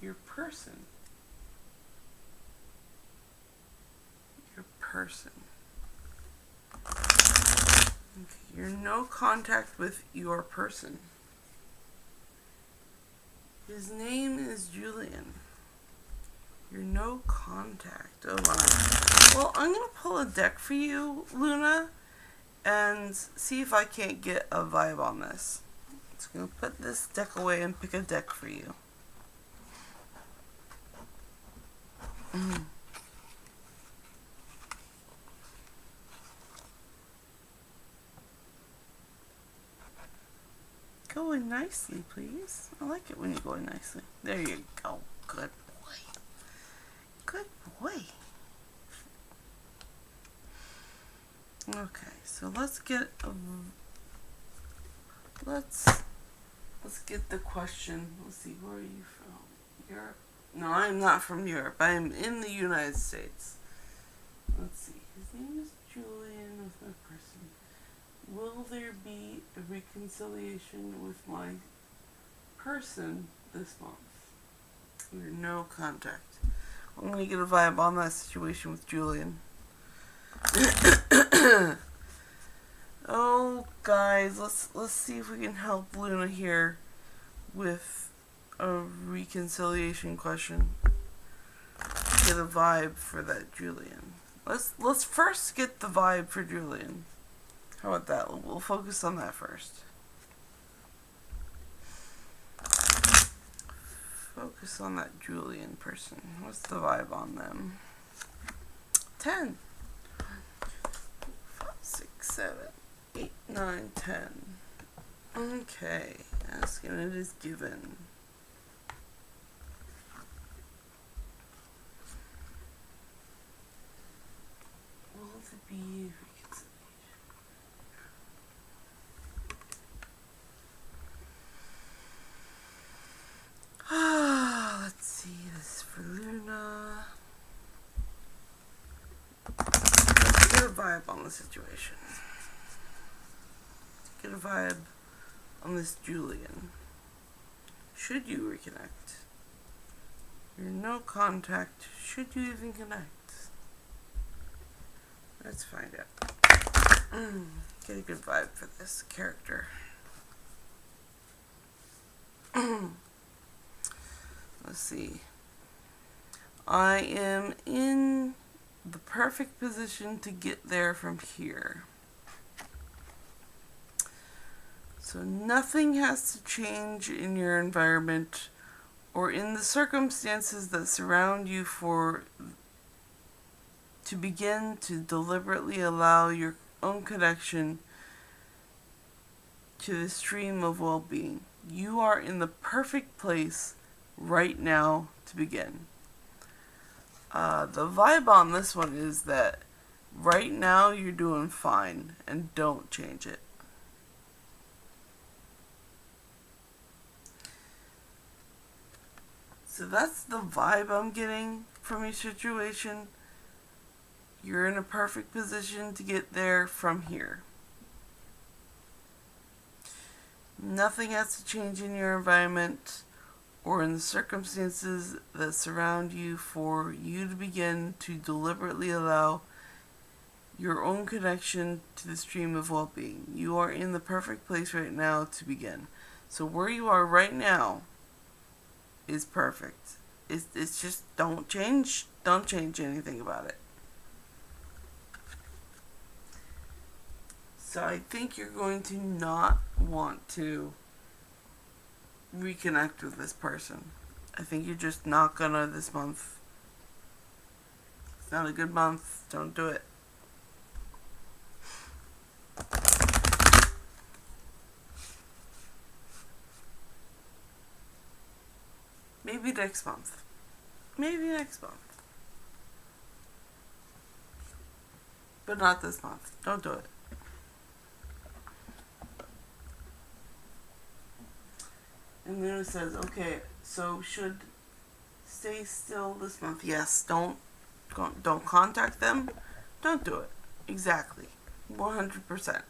Your person. Your person. Okay, you're no contact with your person. His name is Julian. You're no contact. Oh my. Well, I'm gonna pull a deck for you, Luna, and see if I can't get a vibe on this. So I'm gonna put this deck away and pick a deck for you. Go in nicely, please. I like it when you go in nicely. There you go. Good boy. Good boy. Okay, so let's get the question. Let's see, where are you from? Europe? No, I'm not from Europe. I am in the United States. Let's see. His name is Julian with my person. Will there be a reconciliation with my person this month? We're no contact. I'm gonna get a vibe on that situation with Julian. Oh, guys, let's see if we can help Luna here with a reconciliation question. Get a vibe for that Julian. Let's first get the vibe for Julian. How about that? We'll focus on that first. Focus on that Julian person. What's the vibe on them? 10. 5, 6, 7, 8, 9, 10. Okay. Ask and it is given. Will there be reconciliation? Let's see. This is for Luna. Let's get a vibe on the situation. Let's get a vibe on this Julian. Should you reconnect? You're no contact. Should you even connect? Let's find out. Get a good vibe for this character. Let's see. I am in the perfect position to get there from here. So nothing has to change in your environment or in the circumstances that surround you to begin to deliberately allow your own connection to the stream of well-being. You are in the perfect place right now to begin. The vibe on this one is that right now you're doing fine and don't change it. So that's the vibe I'm getting from your situation. You're in a perfect position to get there from here. Nothing has to change in your environment or in the circumstances that surround you for you to begin to deliberately allow your own connection to the stream of well-being. You are in the perfect place right now to begin. So where you are right now is perfect. It's just don't change anything about it. So I think you're going to not want to reconnect with this person. I think you're just not gonna this month. It's not a good month. Don't do it. Maybe next month. Maybe next month. But not this month. Don't do it. And then it says, okay, So should stay still this month. Yes, don't contact them. Don't do it. Exactly. 100%.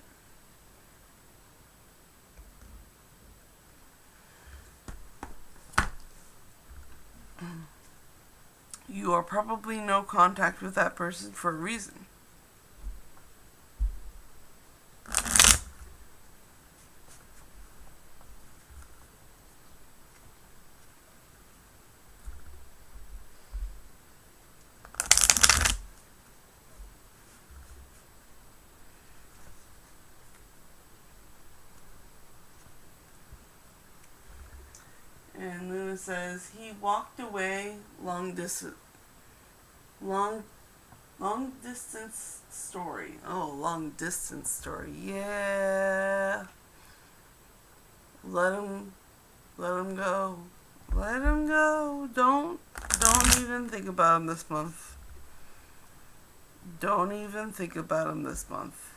You are probably no contact with that person for a reason. And then it says he walked away long distance story. Oh, long distance story. Yeah. Let him go. Let him go. Don't even think about him this month. Don't even think about him this month.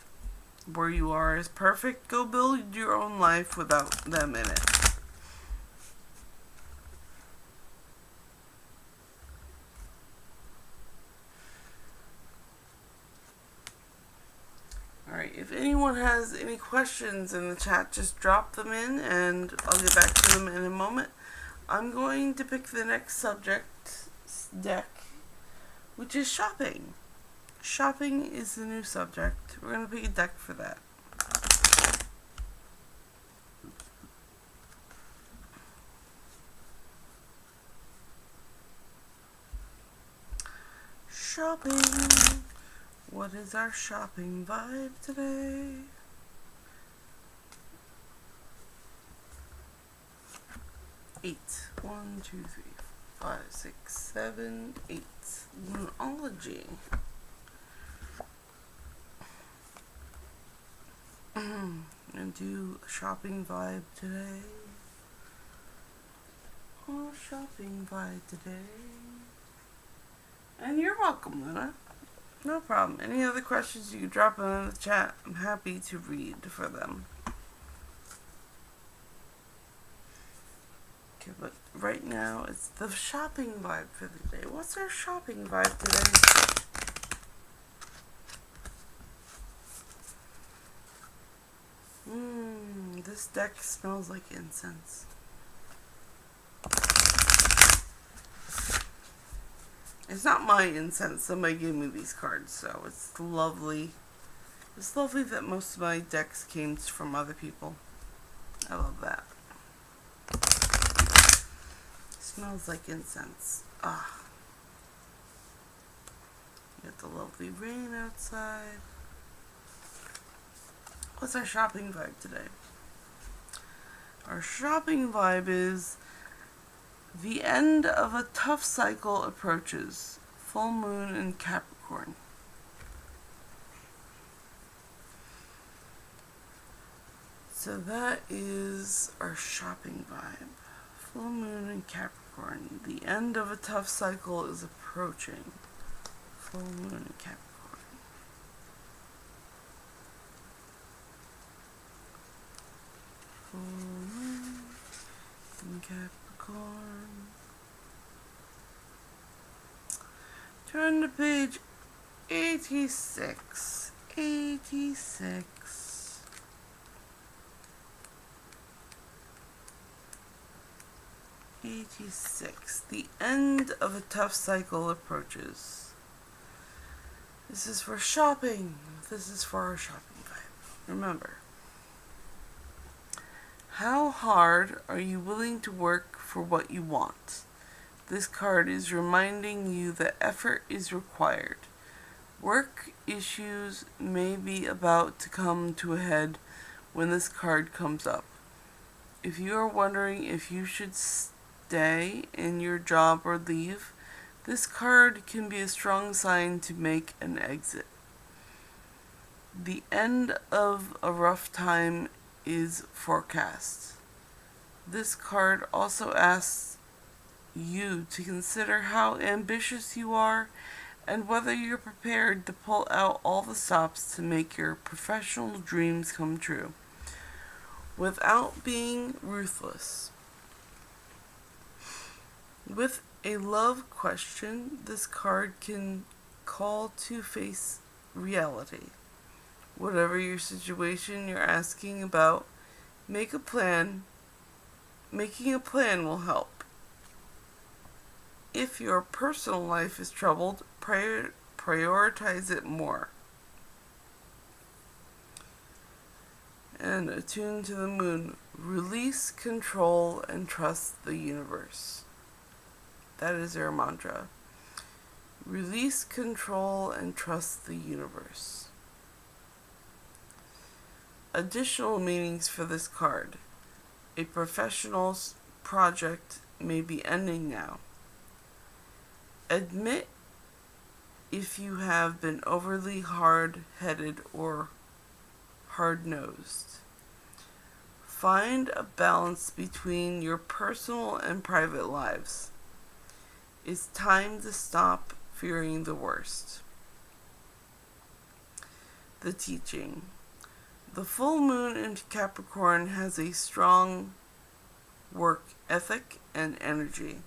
Where you are is perfect. Go build your own life without them in it. Alright, if anyone has any questions in the chat, just drop them in and I'll get back to them in a moment. I'm going to pick the next subject deck, which is shopping. Shopping is the new subject. We're going to pick a deck for that. Shopping. What is our shopping vibe today? Eight. 1, 2, 3, 5, 6, 7, 8. Moonology. I'm gonna do a shopping vibe today. Oh, shopping vibe today. And you're welcome, Luna. No problem. Any other questions, you can drop them in the chat. I'm happy to read for them. Okay, but right now, it's the shopping vibe for the day. What's our shopping vibe today? This deck smells like incense. It's not my incense. Somebody gave me these cards, so it's lovely. It's lovely that most of my decks came from other people. I love that. It smells like incense. Ah. You got the lovely rain outside. What's our shopping vibe today? Our shopping vibe is the end of a tough cycle approaches. Full moon in Capricorn. So that is our shopping vibe. Full moon in Capricorn. The end of a tough cycle is approaching. Full moon in Capricorn. Full moon in Capricorn. Turn to page 86. 86. The end of a tough cycle approaches. This is for shopping. This is for our shopping vibe. Remember, how hard are you willing to work for what you want? This card is reminding you that effort is required. Work issues may be about to come to a head when this card comes up. If you are wondering if you should stay in your job or leave, this card can be a strong sign to make an exit. The end of a rough time is forecast. This card also asks you to consider how ambitious you are and whether you're prepared to pull out all the stops to make your professional dreams come true without being ruthless. With a love question, this card can call to face reality. Whatever your situation you're asking about, make a plan. Making a plan will help. If your personal life is troubled, prioritize it more. And attune to the moon. Release, control, and trust the universe. That is their mantra. Release, control, and trust the universe. Additional meanings for this card. A professional's project may be ending now. Admit if you have been overly hard-headed or hard-nosed. Find a balance between your personal and private lives. It's time to stop fearing the worst. The teaching. The full moon in Capricorn has a strong work ethic and energy,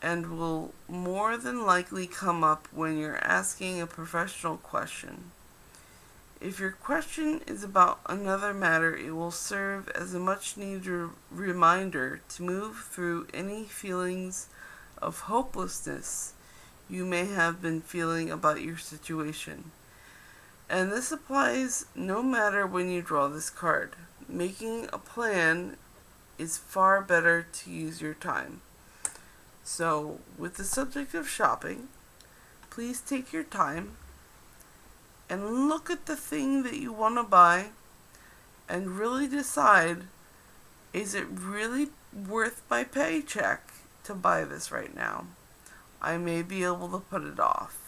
and will more than likely come up when you're asking a professional question. If your question is about another matter, it will serve as a much-needed reminder to move through any feelings of hopelessness you may have been feeling about your situation. And this applies no matter when you draw this card. Making a plan is far better to use your time. So, with the subject of shopping, please take your time and look at the thing that you want to buy and really decide, is it really worth my paycheck to buy this right now? I may be able to put it off.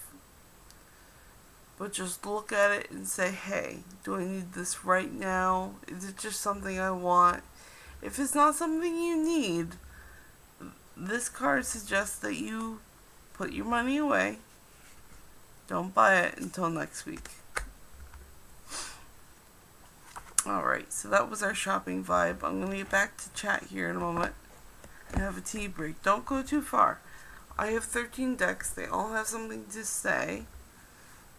But just look at it and say, hey, do I need this right now? Is it just something I want? If it's not something you need, this card suggests that you put your money away. Don't buy it until next week. Alright, so that was our shopping vibe. I'm going to get back to chat here in a moment and have a tea break. Don't go too far. I have 13 decks. They all have something to say.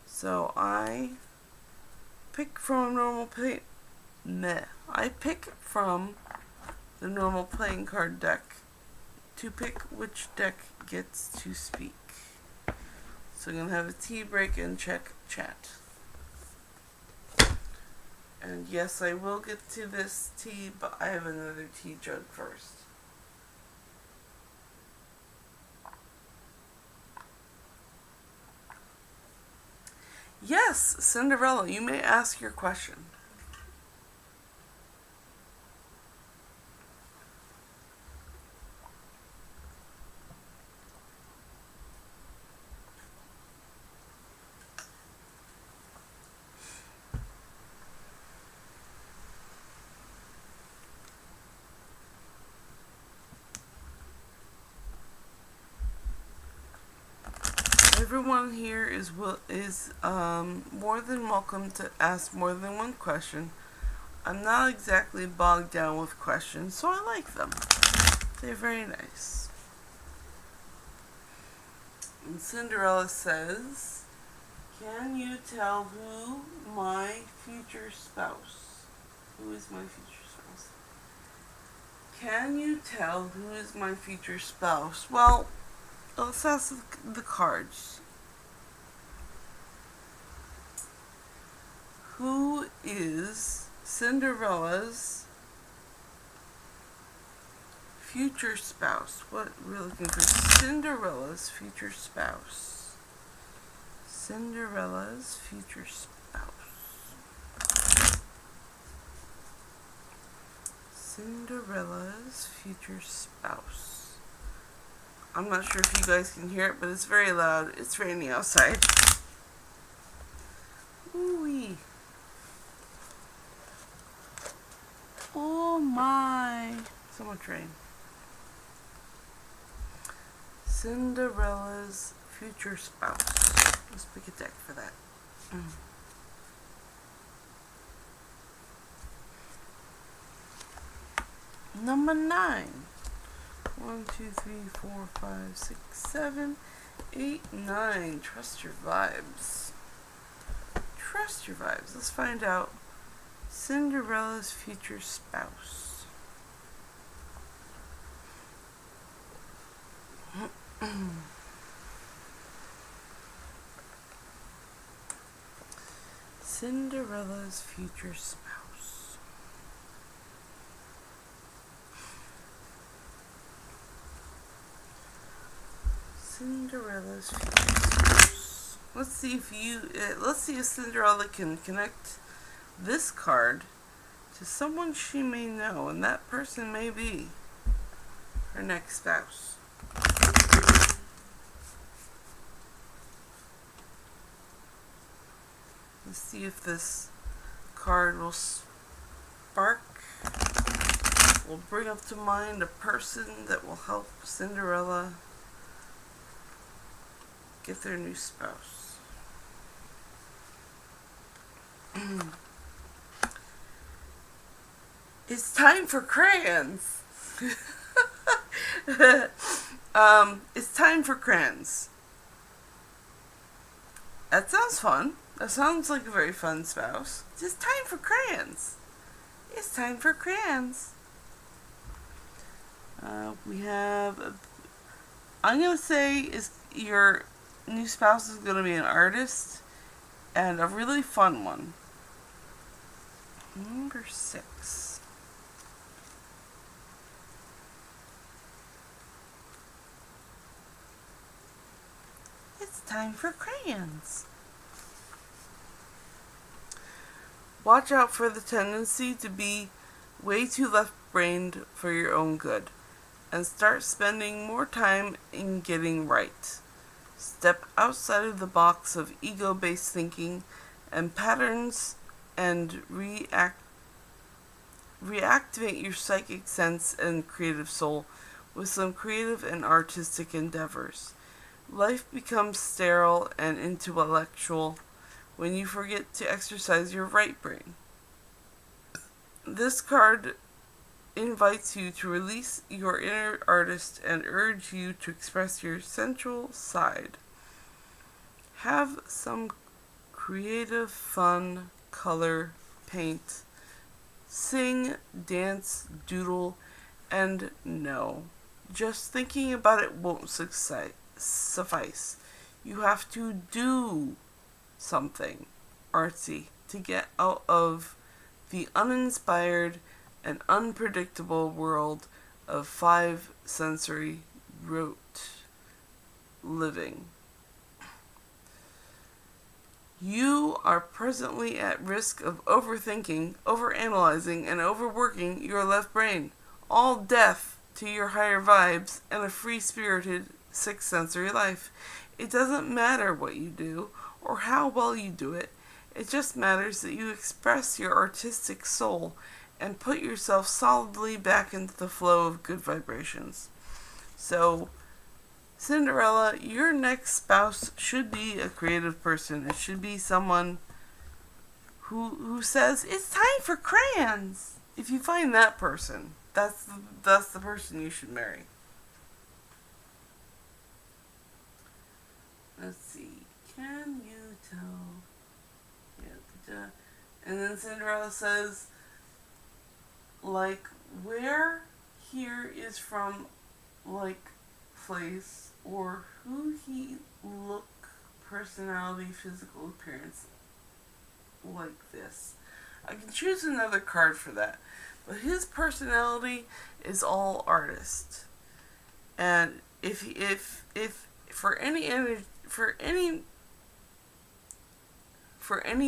So I pick from I pick from the normal playing card deck to pick which deck gets to speak. So I'm going to have a tea break and check chat. And yes, I will get to this tea, but I have another tea jug first. Yes, Cinderella, you may ask your question. Everyone here is more than welcome to ask more than one question. I'm not exactly bogged down with questions, so I like them. They're very nice. And Cinderella says, can you tell who my future spouse? Who is my future spouse? Can you tell who is my future spouse? Well, let's ask the cards. Who is Cinderella's future spouse? What we're looking for? Cinderella's future spouse. Cinderella's future spouse. Cinderella's future spouse. I'm not sure if you guys can hear it, but it's very loud. It's raining outside. Ooh-wee. Oh my. So much rain. Cinderella's future spouse. Let's pick a deck for that. Number 9. 1, 2, 3, 4, 5, 6, 7, 8, 9. Trust your vibes. Trust your vibes. Let's find out Cinderella's future spouse. Cinderella's future spouse. Cinderella's future spouse. Let's see if Cinderella can connect this card to someone she may know, and that person may be her next spouse. Let's see if this card will bring up to mind a person that will help Cinderella get their new spouse. It's time for crayons. It's time for crayons. That sounds fun. That sounds like a very fun spouse. It's time for crayons. It's time for crayons. We have I'm going to say your new spouse is going to be an artist, and a really fun one. Number 6. It's time for crayons. Watch out for the tendency to be way too left-brained for your own good, and start spending more time in getting right. Step outside of the box of ego-based thinking and patterns and reactivate your psychic sense and creative soul with some creative and artistic endeavors. Life becomes sterile and intellectual when you forget to exercise your right brain. This card invites you to release your inner artist and urge you to express your sensual side. Have some creative fun, color, paint, sing, dance, doodle, and no. Just thinking about it won't suffice. You have to do something artsy to get out of the uninspired and unpredictable world of 5 sensory rote living. You are presently at risk of overthinking, overanalyzing, and overworking your left brain, all deaf to your higher vibes and a free-spirited 6th sensory life. It doesn't matter what you do or how well you do it. It just matters that you express your artistic soul and put yourself solidly back into the flow of good vibrations. So, Cinderella, your next spouse should be a creative person. It should be someone who says, it's time for crayons. If you find that person, that's the person you should marry. Let's see. Can you tell? Yeah. And then Cinderella says, like, where here is from, like, place, or who he look, personality, physical appearance, like this. I can choose another card for that, but his personality is all artist. And if for any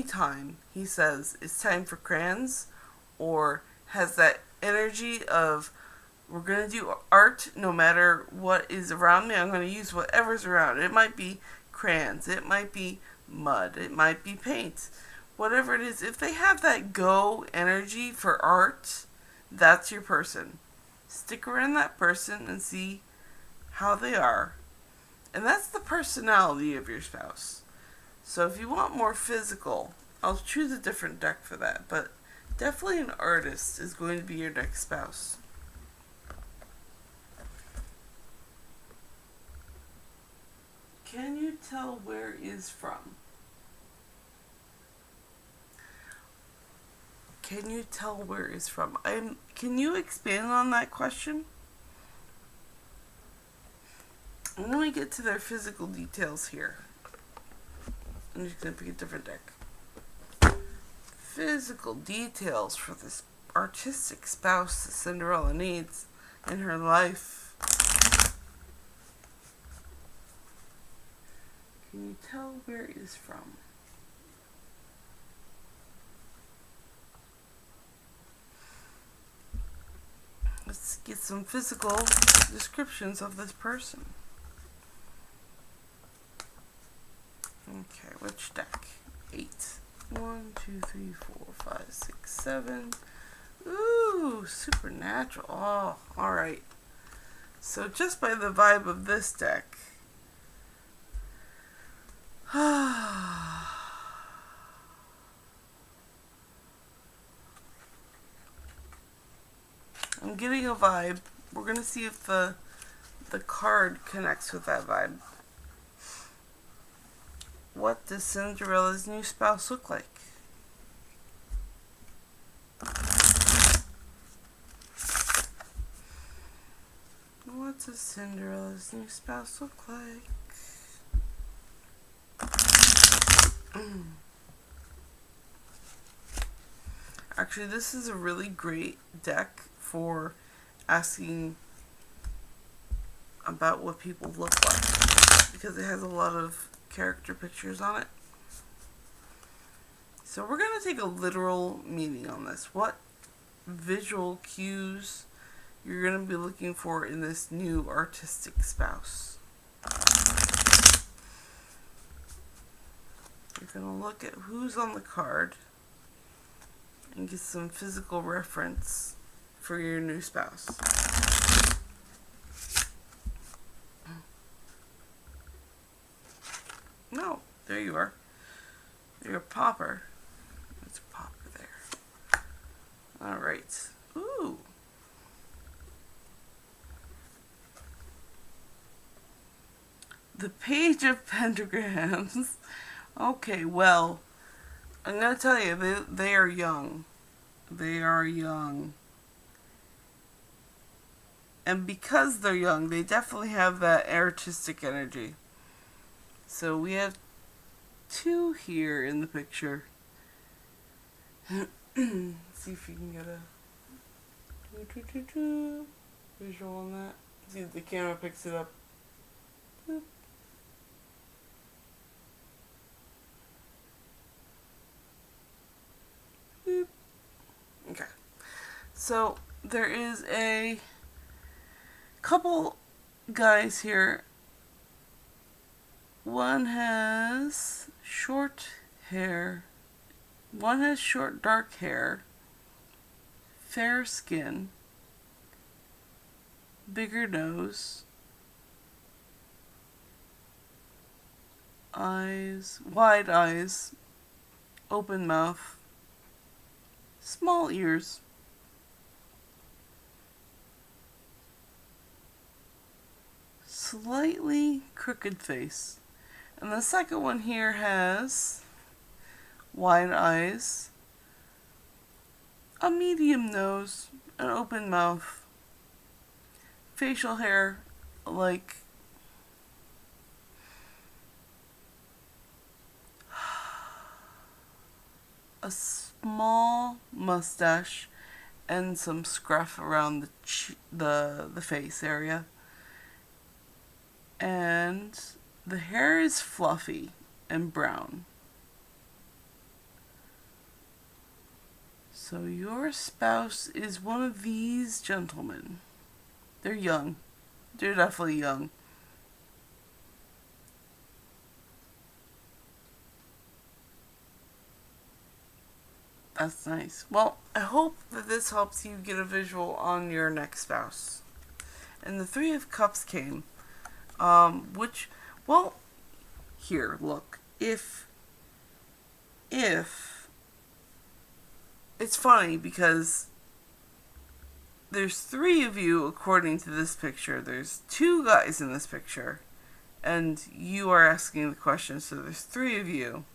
time he says it's time for crayons, or has that energy of we're going to do art no matter what is around me, I'm going to use whatever's around. It might be crayons, it might be mud, it might be paint, whatever it is. If they have that go energy for art, that's your person. Stick around that person and see how they are. And that's the personality of your spouse. So if you want more physical, I'll choose a different deck for that. But definitely an artist is going to be your next spouse. Can you tell where is from? Can you tell where is from? Can you expand on that question? And then we get to their physical details here. I'm just going to pick a different deck. Physical details for this artistic spouse that Cinderella needs in her life. Can you tell where it is from? Let's get some physical descriptions of this person. Okay, which deck? 8. 1, 2, 3, 4, 5, 6, 7. Ooh, supernatural. Oh, alright. So just by the vibe of this deck, I'm getting a vibe. We're going to see if the card connects with that vibe. What does Cinderella's new spouse look like? What does Cinderella's new spouse look like? Actually, this is a really great deck for asking about what people look like, because it has a lot of character pictures on it. So we're going to take a literal meaning on this. What visual cues you're going to be looking for in this new artistic spouse? You're going to look at who's on the card and get some physical reference for your new spouse. No, there you are. You're a popper. There's a popper there. Alright. Ooh. The Page of Pentagrams. Okay, well, I'm going to tell you, they are young. They are young. And because they're young, they definitely have that artistic energy. So we have 2 here in the picture. See if you can get a visual on that. See if the camera picks it up. Boop. Boop. Okay. So there is a couple guys here. One has short hair. One has short dark hair. Fair skin. Bigger nose. Eyes. Wide eyes. Open mouth. Small ears. Slightly crooked face. And the second one here has wide eyes, a medium nose, an open mouth, facial hair like a small mustache and some scruff around the face area. And the hair is fluffy and brown. So your spouse is one of these gentlemen. They're young. They're definitely young. That's nice. Well, I hope that this helps you get a visual on your next spouse. And the 3 of Cups came. Well, here, look. If it's funny because there's 3 of you according to this picture. There's 2 guys in this picture, and you are asking the question, so there's 3 of you.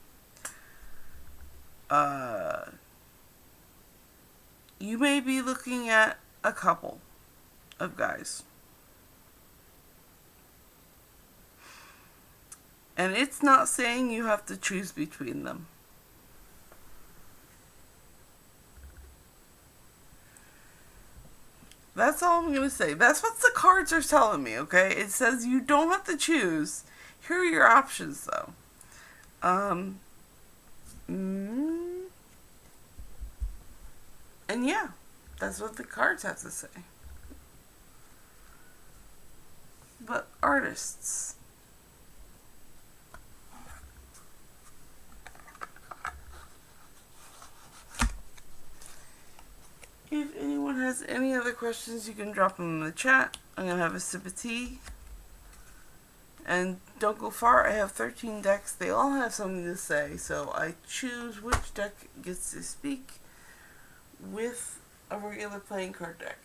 You may be looking at a couple of guys. And it's not saying you have to choose between them. That's all I'm going to say. That's what the cards are telling me, okay? It says you don't have to choose. Here are your options, though. And yeah, that's what the cards have to say. But artists. If anyone has any other questions, you can drop them in the chat. I'm going to have a sip of tea. And don't go far. I have 13 decks. They all have something to say. So I choose which deck gets to speak with a regular playing card deck.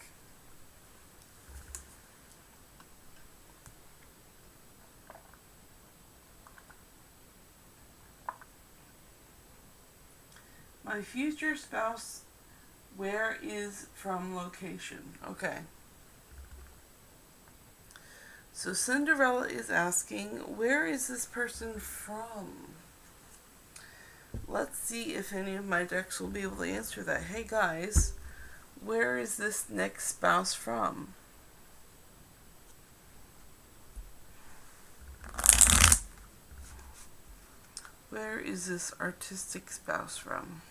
My future spouse, where is from location? Okay. So Cinderella is asking, where is this person from? Let's see if any of my decks will be able to answer that. Hey guys, where is this next spouse from? Where is this artistic spouse from?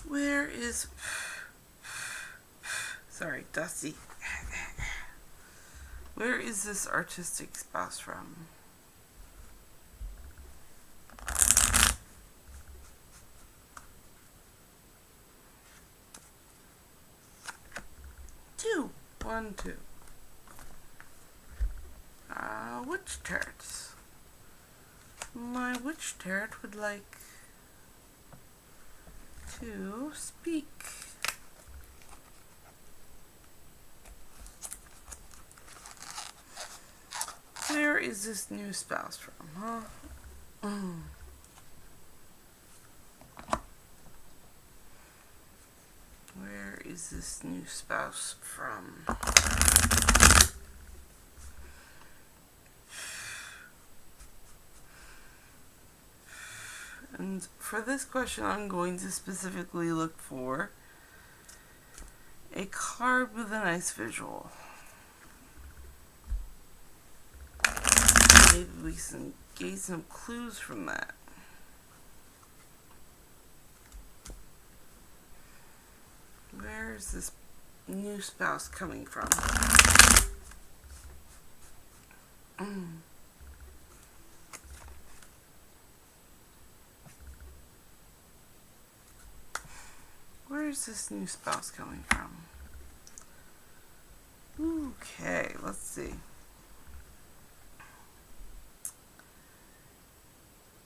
Where is... Sorry, Dusty. Where is this artistic spouse from? Two. 1, 2. Witch Tarot. My Witch Tarot would like to speak. Where is this new spouse from, huh? Where is this new spouse from? And for this question, I'm going to specifically look for a card with a nice visual. Maybe we can get some clues from that. Where is this new spouse coming from? Where is this new spouse coming from? Okay, let's see.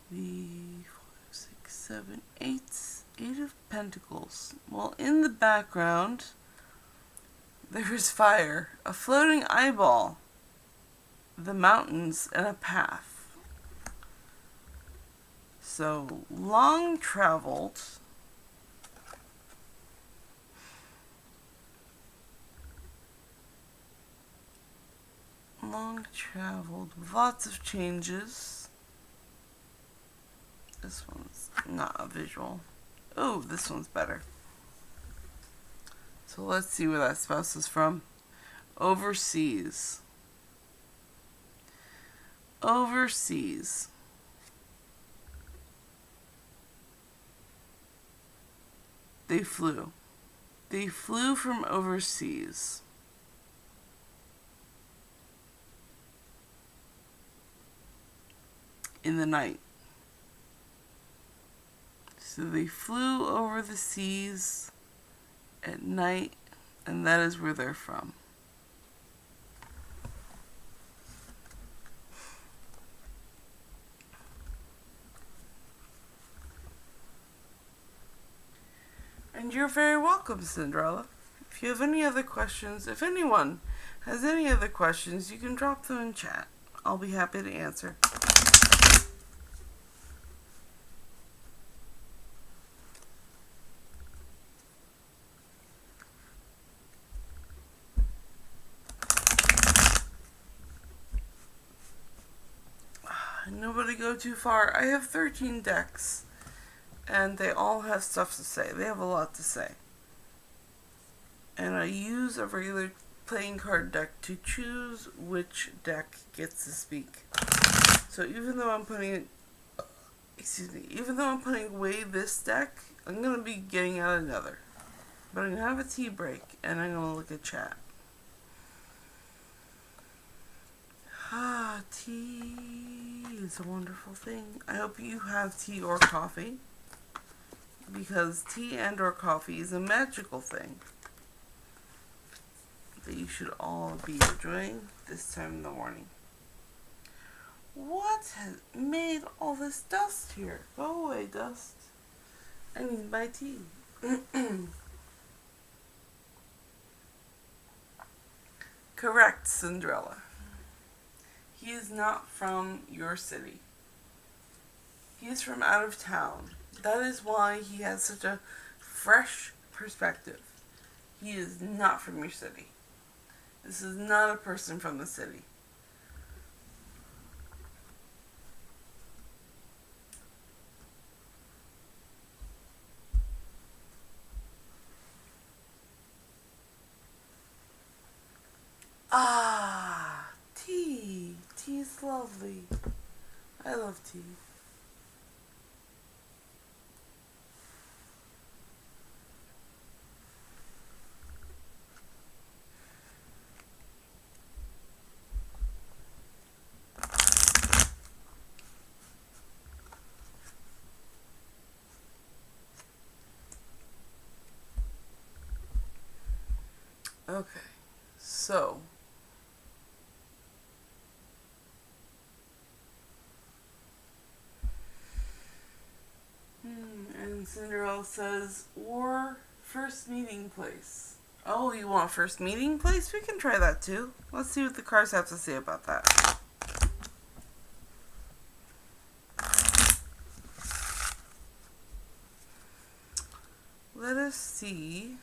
3, 4, 6, 7, 8. 8 of Pentacles. Well, in the background, there is fire, a floating eyeball, the mountains, and a path. So, long traveled. With lots of changes. This one's not a visual. Oh, this one's better. So let's see where that spouse is from. Overseas. Overseas. They flew. They flew from overseas. In the night. So they flew over the seas at night, and that is where they're from. And you're very welcome, Cinderella. If you have any other questions, if anyone has any other questions, you can drop them in chat. I'll be happy to answer. Nobody go too far. I have 13 decks, and they all have stuff to say. They have a lot to say. And I use a regular playing card deck to choose which deck gets to speak. So even though I'm putting away this deck, I'm going to be getting out another. But I'm going to have a tea break, and I'm going to look at chat. Tea is a wonderful thing. I hope you have tea or coffee, because tea and or coffee is a magical thing that you should all be enjoying this time in the morning. What has made all this dust here? Go away, dust. I need my tea. Correct, Cinderella. He is not from your city. He is from out of town. That is why he has such a fresh perspective. He is not from your city. This is not a person from the city. Tea. Tea is lovely. I love tea. Okay, so and Cinderella says, or first meeting place. Oh, you want first meeting place? We can try that too. Let's see what the cards have to say about that. Let us see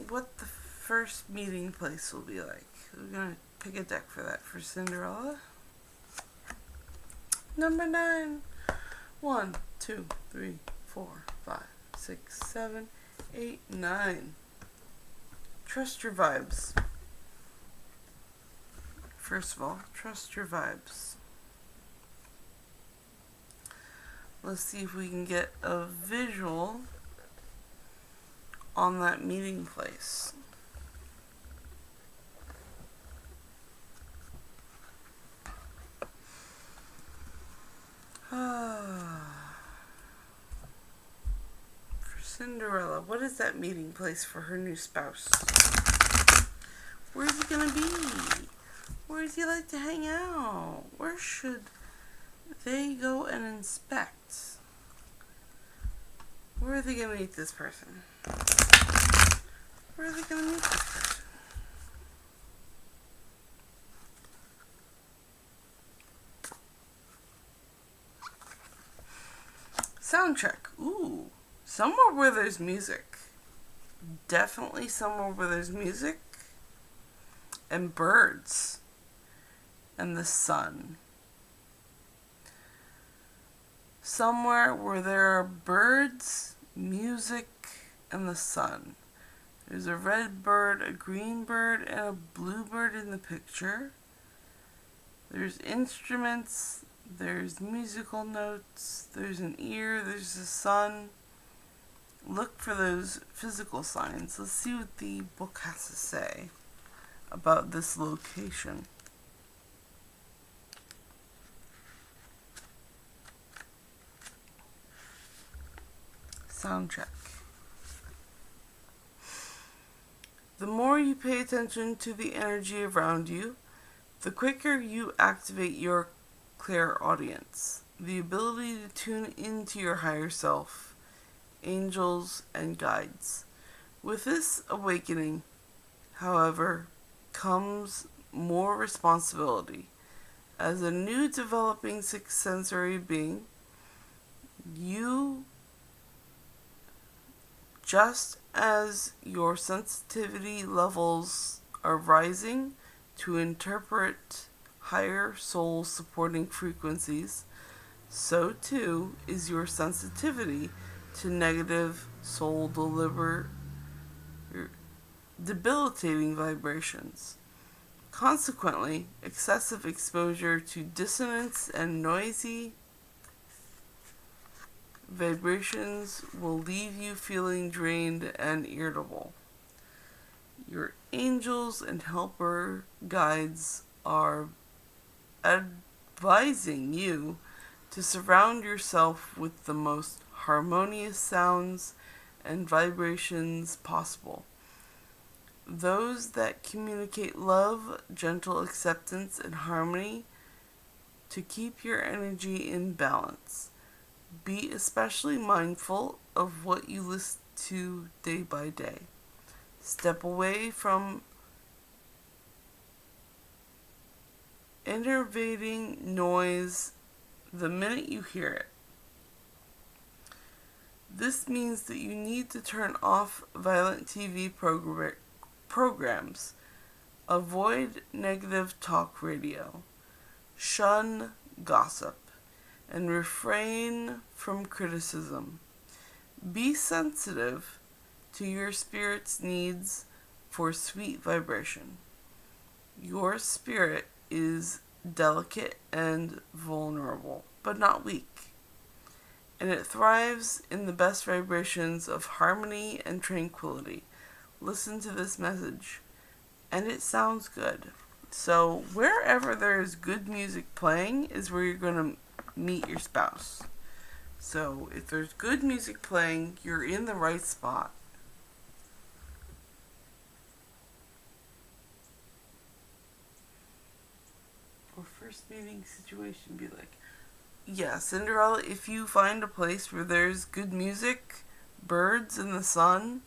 what the first meeting place will be like. We're gonna pick a deck for that for Cinderella. Number 9. 1, 2, 3, 4, 5, 6, 7, 8, 9. Trust your vibes. First of all, trust your vibes. Let's see if we can get a visual on that meeting place. For Cinderella, what is that meeting place for her new spouse? Where's he gonna be? Where does he like to hang out? Where should they go and inspect? Where are they gonna meet this person? Where are they gonna meet this person? Soundtrack. Ooh. Somewhere where there's music. Definitely somewhere where there's music. And birds. And the sun. Somewhere where there are birds, music, and the sun. There's a red bird, a green bird, and a blue bird in the picture. There's instruments, there's musical notes, there's an ear, there's the sun. Look for those physical signs. Let's see what the book has to say about this location. Soundtrack. The more you pay attention to the energy around you, the quicker you activate your clairaudience, the ability to tune into your higher self, angels, and guides. With this awakening, however, comes more responsibility. As a new developing sixth sensory being, you, just as your sensitivity levels are rising to interpret higher soul supporting frequencies, so too is your sensitivity to negative soul debilitating vibrations. Consequently, excessive exposure to dissonance and noisy vibrations will leave you feeling drained and irritable. Your angels and helper guides are advising you to surround yourself with the most harmonious sounds and vibrations possible. Those that communicate love, gentle acceptance, and harmony to keep your energy in balance. Be especially mindful of what you listen to day by day. Step away from enervating noise the minute you hear it. This means that you need to turn off violent TV programs, avoid negative talk radio, shun gossip, and refrain from criticism. Be sensitive to your spirit's needs for sweet vibration. Your spirit is delicate and vulnerable, but not weak, and it thrives in the best vibrations of harmony and tranquility. Listen to this message, and it sounds good. So wherever there's good music playing is where you're going to meet your spouse. So if there's good music playing, you're in the right spot. Or first meeting situation, be like, yeah, Cinderella, if you find a place where there's good music, birds in the sun,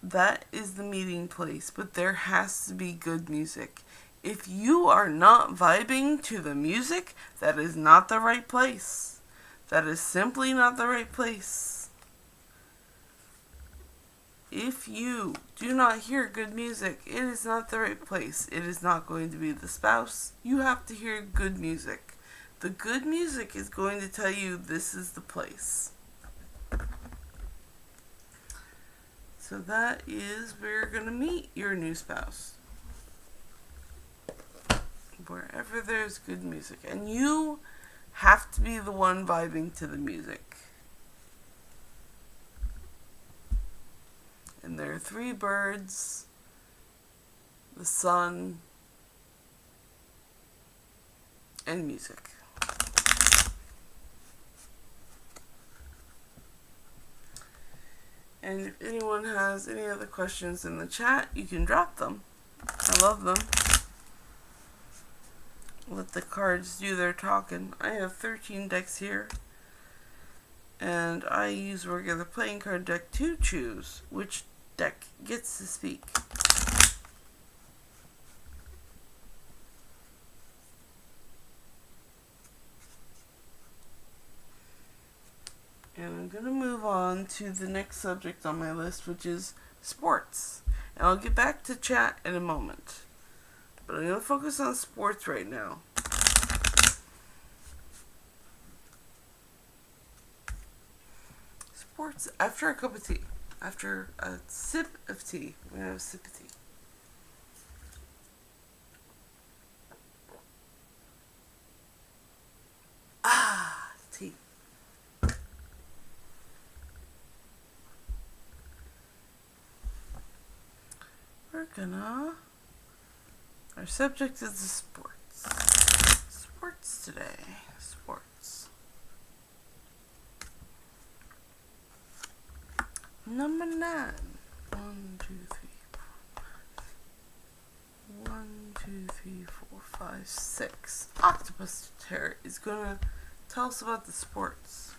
that is the meeting place. But there has to be good music. If you are not vibing to the music, that is not the right place. That is simply not the right place. If you do not hear good music, it is not the right place. It is not going to be the spouse. You have to hear good music. The good music is going to tell you this is the place. So that is where you're going to meet your new spouse. Wherever there's good music. And you have to be the one vibing to the music. And there are 3 birds, the sun, and music. And if anyone has any other questions in the chat, you can drop them. I love them. Let the cards do their talking. I have 13 decks here. And I use regular playing card deck to choose which deck gets to speak. And I'm going to move on to the next subject on my list, which is sports. And I'll get back to chat in a moment. But I'm going to focus on sports right now. Sports after a cup of tea. After a sip of tea. We're going to have a sip of tea. Tea. Our subject is the sports. Sports today. Sports. Number 9. 1, 2, 3, 4. 1, 2, 3, 4, 5, 6. Octopus Terror is gonna tell us about the sports.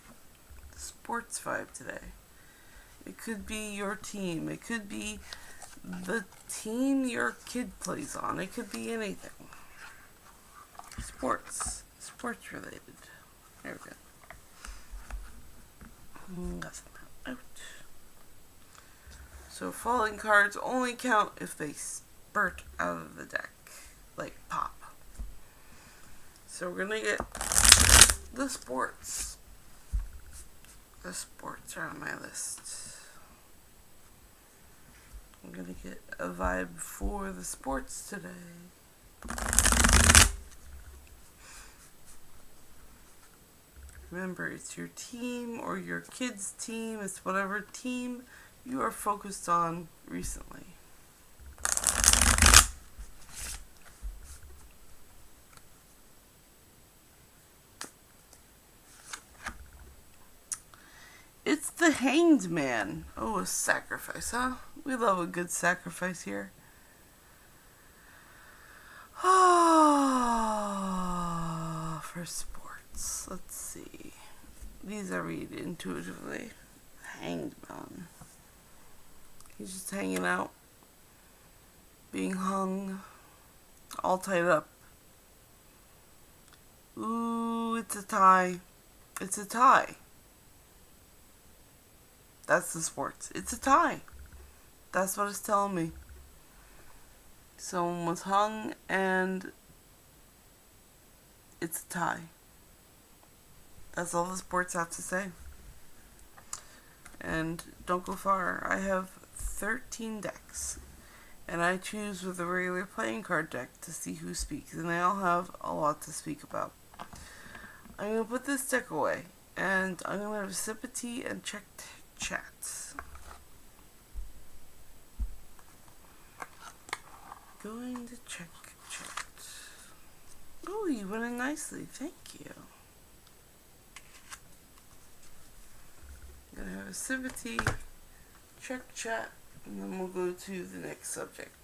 The sports vibe today. It could be your team. It could be the team your kid plays on. It could be anything. Sports. Sports related. There we go. Got some out. So falling cards only count if they spurt out of the deck. Like pop. So we're gonna get the sports. The sports are on my list. I'm gonna get a vibe for the sports today. Remember, it's your team or your kid's team. It's whatever team you are focused on recently. It's the Hanged Man. Oh, a sacrifice, huh? We love a good sacrifice here. Ah, for sports. Let's see. These I read intuitively. Hanged Man. He's just hanging out. Being hung. All tied up. Ooh, it's a tie. It's a tie. That's the sports. It's a tie. That's what it's telling me. Someone was hung and it's a tie. That's all the sports have to say. And don't go far. I have 13 decks. And I choose with a regular playing card deck to see who speaks. And they all have a lot to speak about. I'm going to put this deck away. And I'm going to have a sip of tea and check chats. Going to check chat. Oh, you went in nicely. Thank you. I'm gonna have a sip of tea, check chat, and then we'll go to the next subject.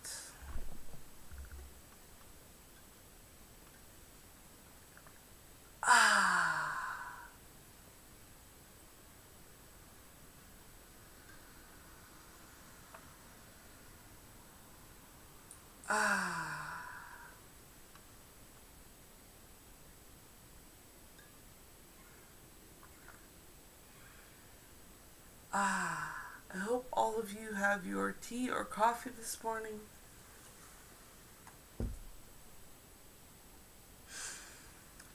I hope all of you have your tea or coffee this morning.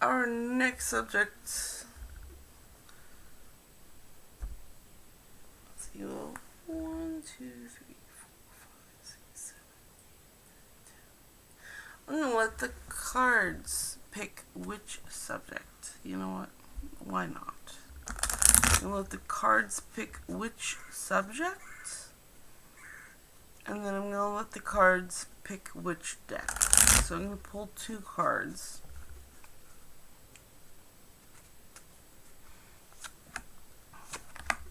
Our next subject. Let's see, 1, 2, 3, 4, 5, 6, 7, 8, 9, 10. I'm gonna let the cards pick which subject. You know what? Why not? I'm gonna let the cards pick which subject. And then I'm gonna let the cards pick which deck. So I'm gonna pull 2 cards.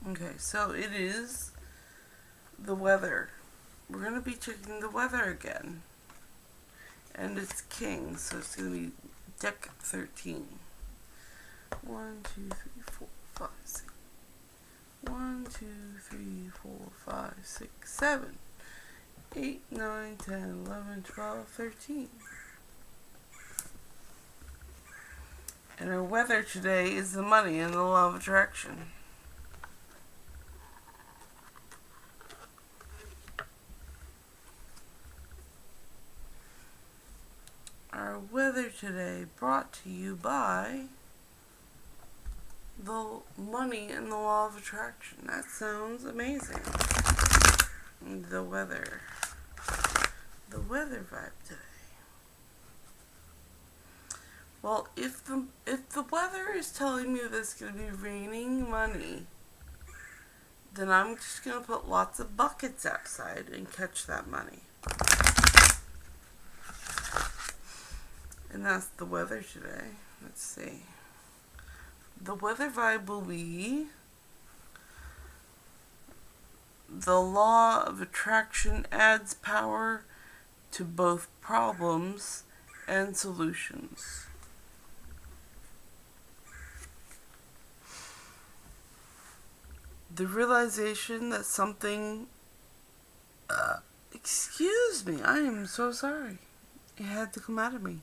Okay, so it is the weather. We're going to be checking the weather again. And it's King, so it's going to be deck 13. 1, 2, 3, 4, 5, 6. 1, 2, 3, 4, 5, 6, 7, 8, 9, 10, 11, 12, 13. And our weather today is the money and the law of attraction. Our weather today brought to you by the money and the law of attraction. That sounds amazing. The weather. The weather vibe today. Well, if the weather is telling me that it's going to be raining money, then I'm just going to put lots of buckets outside and catch that money. And that's the weather today. Let's see. The weather vibe will be the law of attraction adds power to both problems and solutions. The realization that something... excuse me, I am so sorry. It had to come out of me.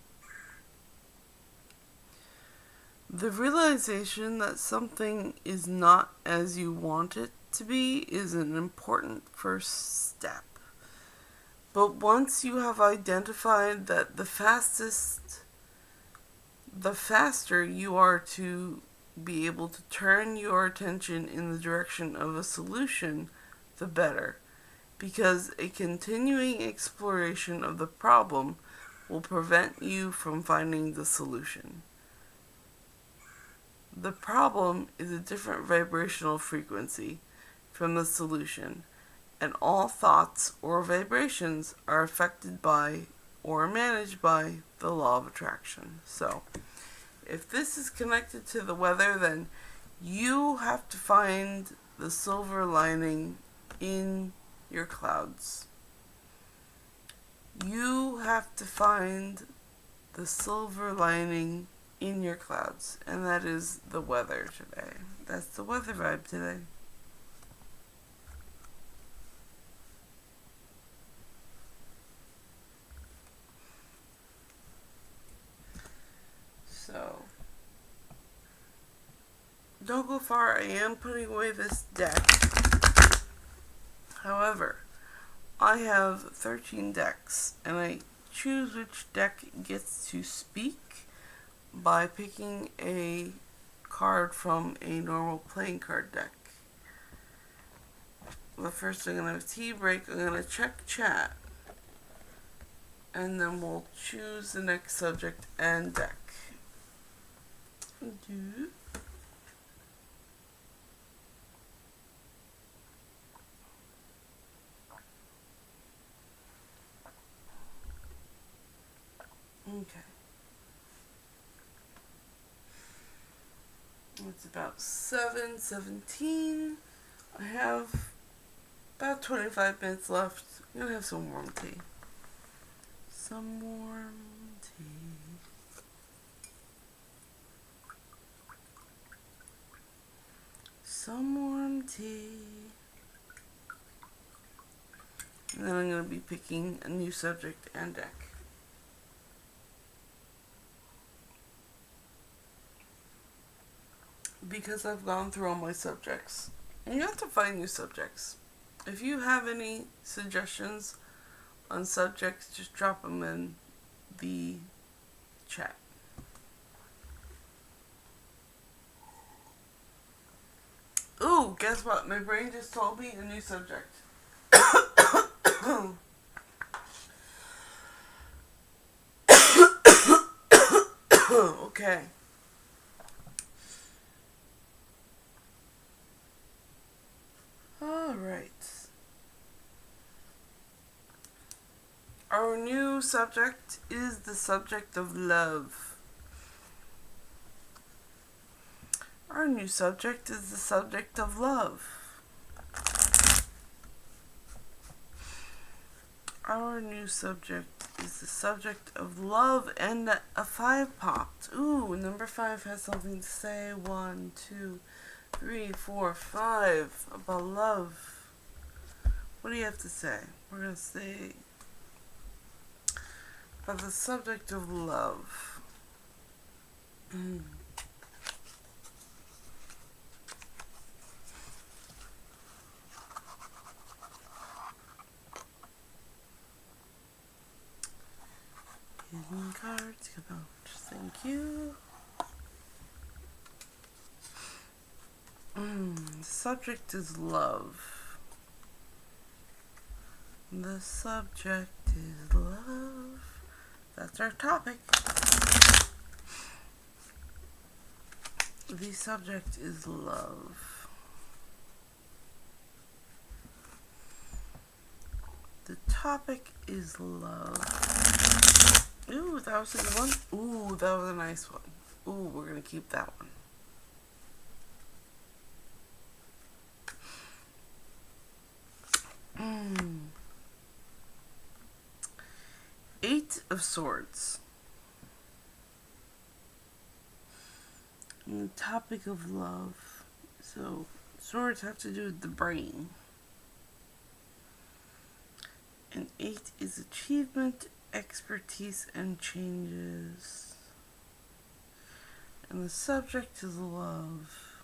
The realization that something is not as you want it to be is an important first step. But once you have identified that the faster you are to be able to turn your attention in the direction of a solution, the better. Because a continuing exploration of the problem will prevent you from finding the solution. The problem is a different vibrational frequency from the solution, and all thoughts or vibrations are affected by or managed by the law of attraction. So, if this is connected to the weather, then you have to find the silver lining in your clouds. You have to find the silver lining in your clouds, and that is the weather today. That's the weather vibe today. So, don't go far. I am putting away this deck. However, I have 13 decks, and I choose which deck gets to speak by picking a card from a normal playing card deck. But first I'm going to have a tea break. I'm going to check chat, and then we'll choose the next subject and deck. Okay. It's about 7:17. I have about 25 minutes left. I'm going to have some warm tea. Some warm tea. Some warm tea. And then I'm going to be picking a new subject and deck. Because I've gone through all my subjects. And you have to find new subjects. If you have any suggestions on subjects, just drop them in the chat. Ooh, guess what? My brain just told me a new subject. Okay. Alright. Our new subject is the subject of love. Our new subject is the subject of love. Our new subject is the subject of love, and a 5 popped. Ooh, number 5 has something to say. 1, 2, 3, 4, 5 about love. What do you have to say? We're going to say about the subject of love. Hidden cards, come out. Thank you. The subject is love. The subject is love. That's our topic. The subject is love. The topic is love. Ooh, that was a good one. Ooh, that was a nice one. Ooh, we're going to keep that one. Eight of Swords. And the topic of love. So, Swords have to do with the brain. And 8 is achievement, expertise, and changes. And the subject is love.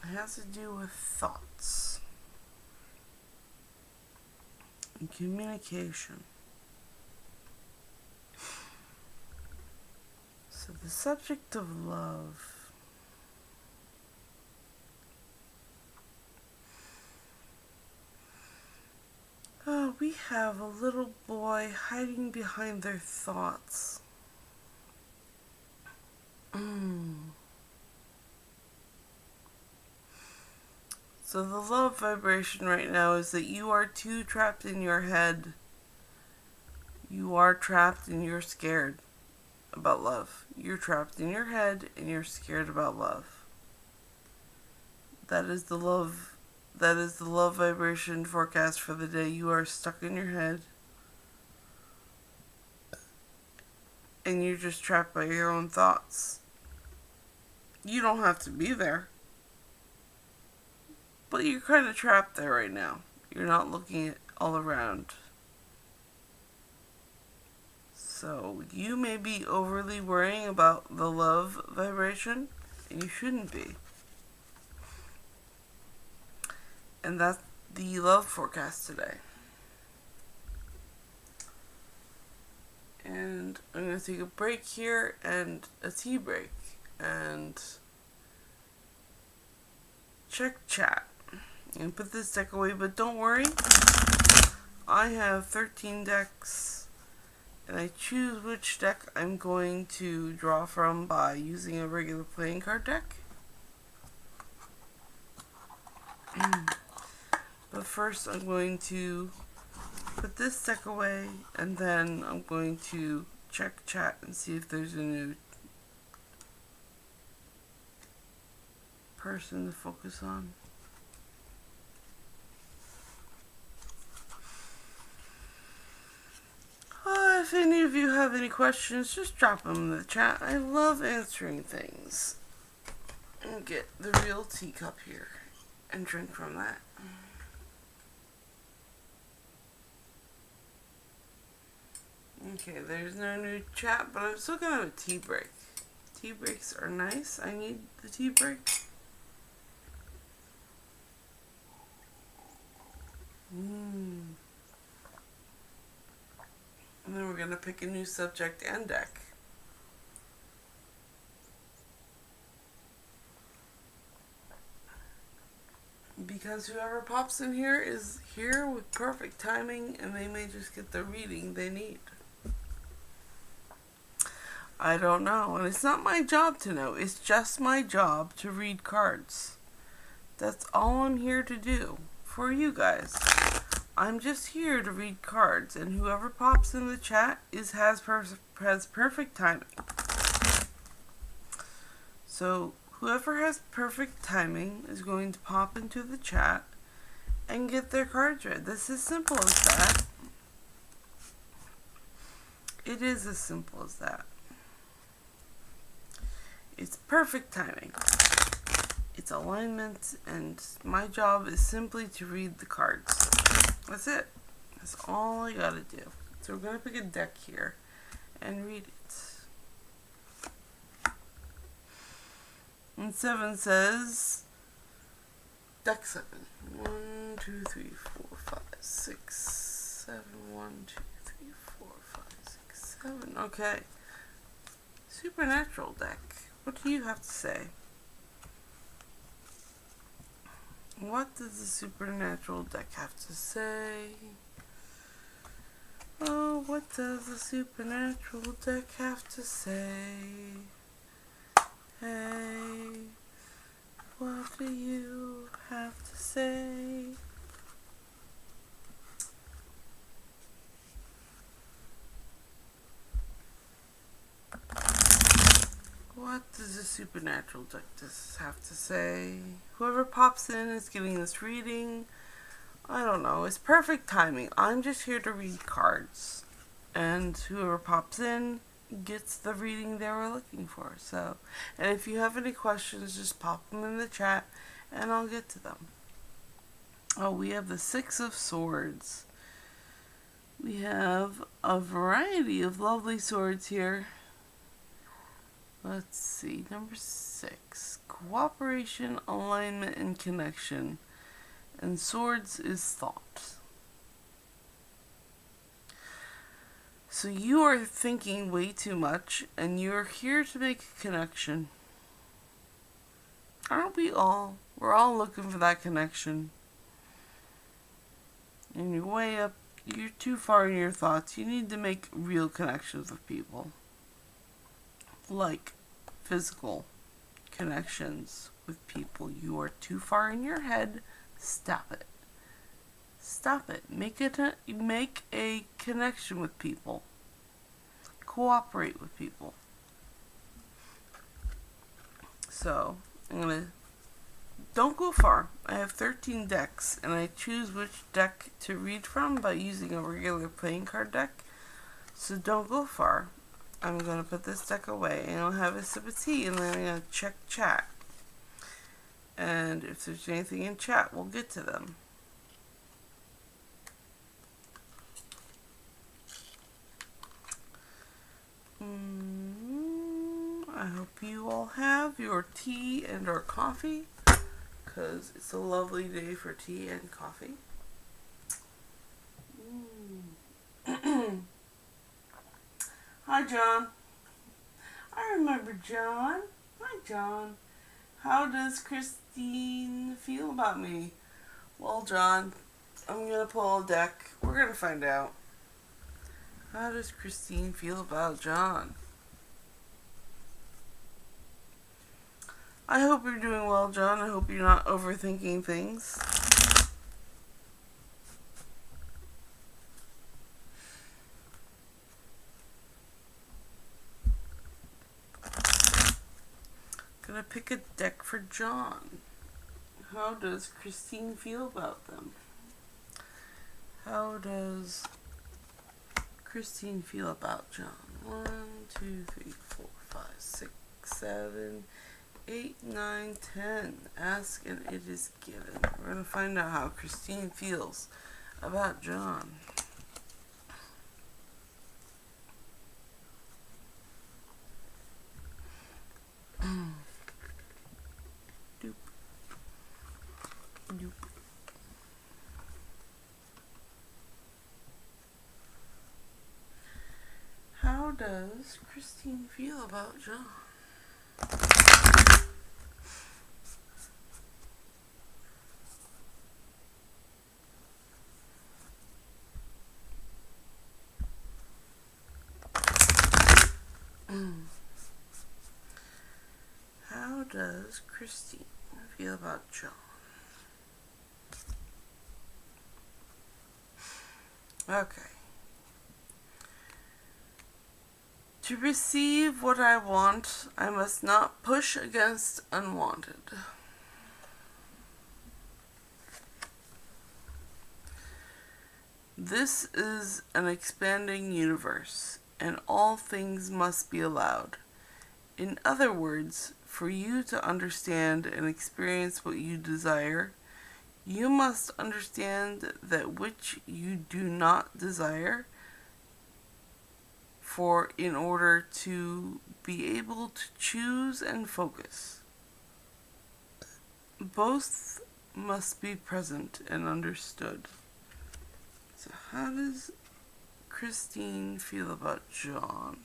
It has to do with thoughts and communication. So the subject of love. Oh, we have a little boy hiding behind their thoughts. So the love vibration right now is that you are too trapped in your head. You are trapped and you're scared about love. You're trapped in your head and you're scared about love. That is the love vibration forecast for the day. You are stuck in your head. And you're just trapped by your own thoughts. You don't have to be there. But you're kind of trapped there right now. You're not looking at all around. So you may be overly worrying about the love vibration, and you shouldn't be. And that's the love forecast today. And I'm going to take a break here and a tea break and check chat and put this deck away. But don't worry, I have 13 decks and I choose which deck I'm going to draw from by using a regular playing card deck. But first I'm going to put this deck away and then I'm going to check chat and see if there's a new person to focus on. If any of you have any questions, just drop them in the chat. I love answering things. And get the real teacup here and drink from that. Okay, there's no new chat, but I'm still gonna have a tea break. Tea breaks are nice. I need the tea break. And then we're gonna pick a new subject and deck. Because whoever pops in here is here with perfect timing and they may just get the reading they need. I don't know, and it's not my job to know. It's just my job to read cards. That's all I'm here to do for you guys. I'm just here to read cards, and whoever pops in the chat has perfect timing. So whoever has perfect timing is going to pop into the chat and get their cards read. This is simple as that. It is as simple as that. It's perfect timing. It's alignment, and my job is simply to read the cards. That's it. That's all I gotta do. So we're gonna pick a deck here and read it. And 7 says, deck 7. 1, 2, 3, 4, 5, 6, 7. 1, 2, 3, 4, 5, 6, 7. Okay. Supernatural deck. What do you have to say? What does the supernatural deck have to say? Oh, what does the supernatural deck have to say? Hey, what do you have to say? What does the supernatural deck have to say? Whoever pops in is getting this reading. I don't know. It's perfect timing. I'm just here to read cards. And whoever pops in gets the reading they were looking for. So, and if you have any questions, just pop them in the chat and I'll get to them. Oh, we have the Six of Swords. We have a variety of lovely swords here. Let's see, number 6. Cooperation, alignment, and connection. And swords is thought. So you are thinking way too much, and you're here to make a connection. Aren't we all? We're all looking for that connection. And you're way up, you're too far in your thoughts. You need to make real connections with people. Like physical connections with people. You are too far in your head. Stop it. Stop it. Make a connection with people. Cooperate with people. So, don't go far. I have 13 decks, and I choose which deck to read from by using a regular playing card deck. So don't go far. I'm going to put this deck away, and I'll have a sip of tea, and then I'm going to check chat. And if there's anything in chat, we'll get to them. I hope you all have your tea and or coffee, because it's a lovely day for tea and coffee. Hi, John. I remember John. Hi, John. How does Christine feel about me? Well, John, I'm going to pull a deck. We're going to find out. How does Christine feel about John? I hope you're doing well, John. I hope you're not overthinking things. Gonna pick a deck for John. How does Christine feel about them? How does Christine feel about John? 1, 2, 3, 4, 5, 6, 7, 8, 9, 10. Ask and it is given. We're gonna find out how Christine feels about John. Doop. Doop. How does Christine feel about John? How does Christine feel about John? Okay. To receive what I want, I must not push against unwanted. This is an expanding universe, and all things must be allowed. In other words, for you to understand and experience what you desire, you must understand that which you do not desire, for in order to be able to choose and focus. Both must be present and understood. So how does Christine feel about John?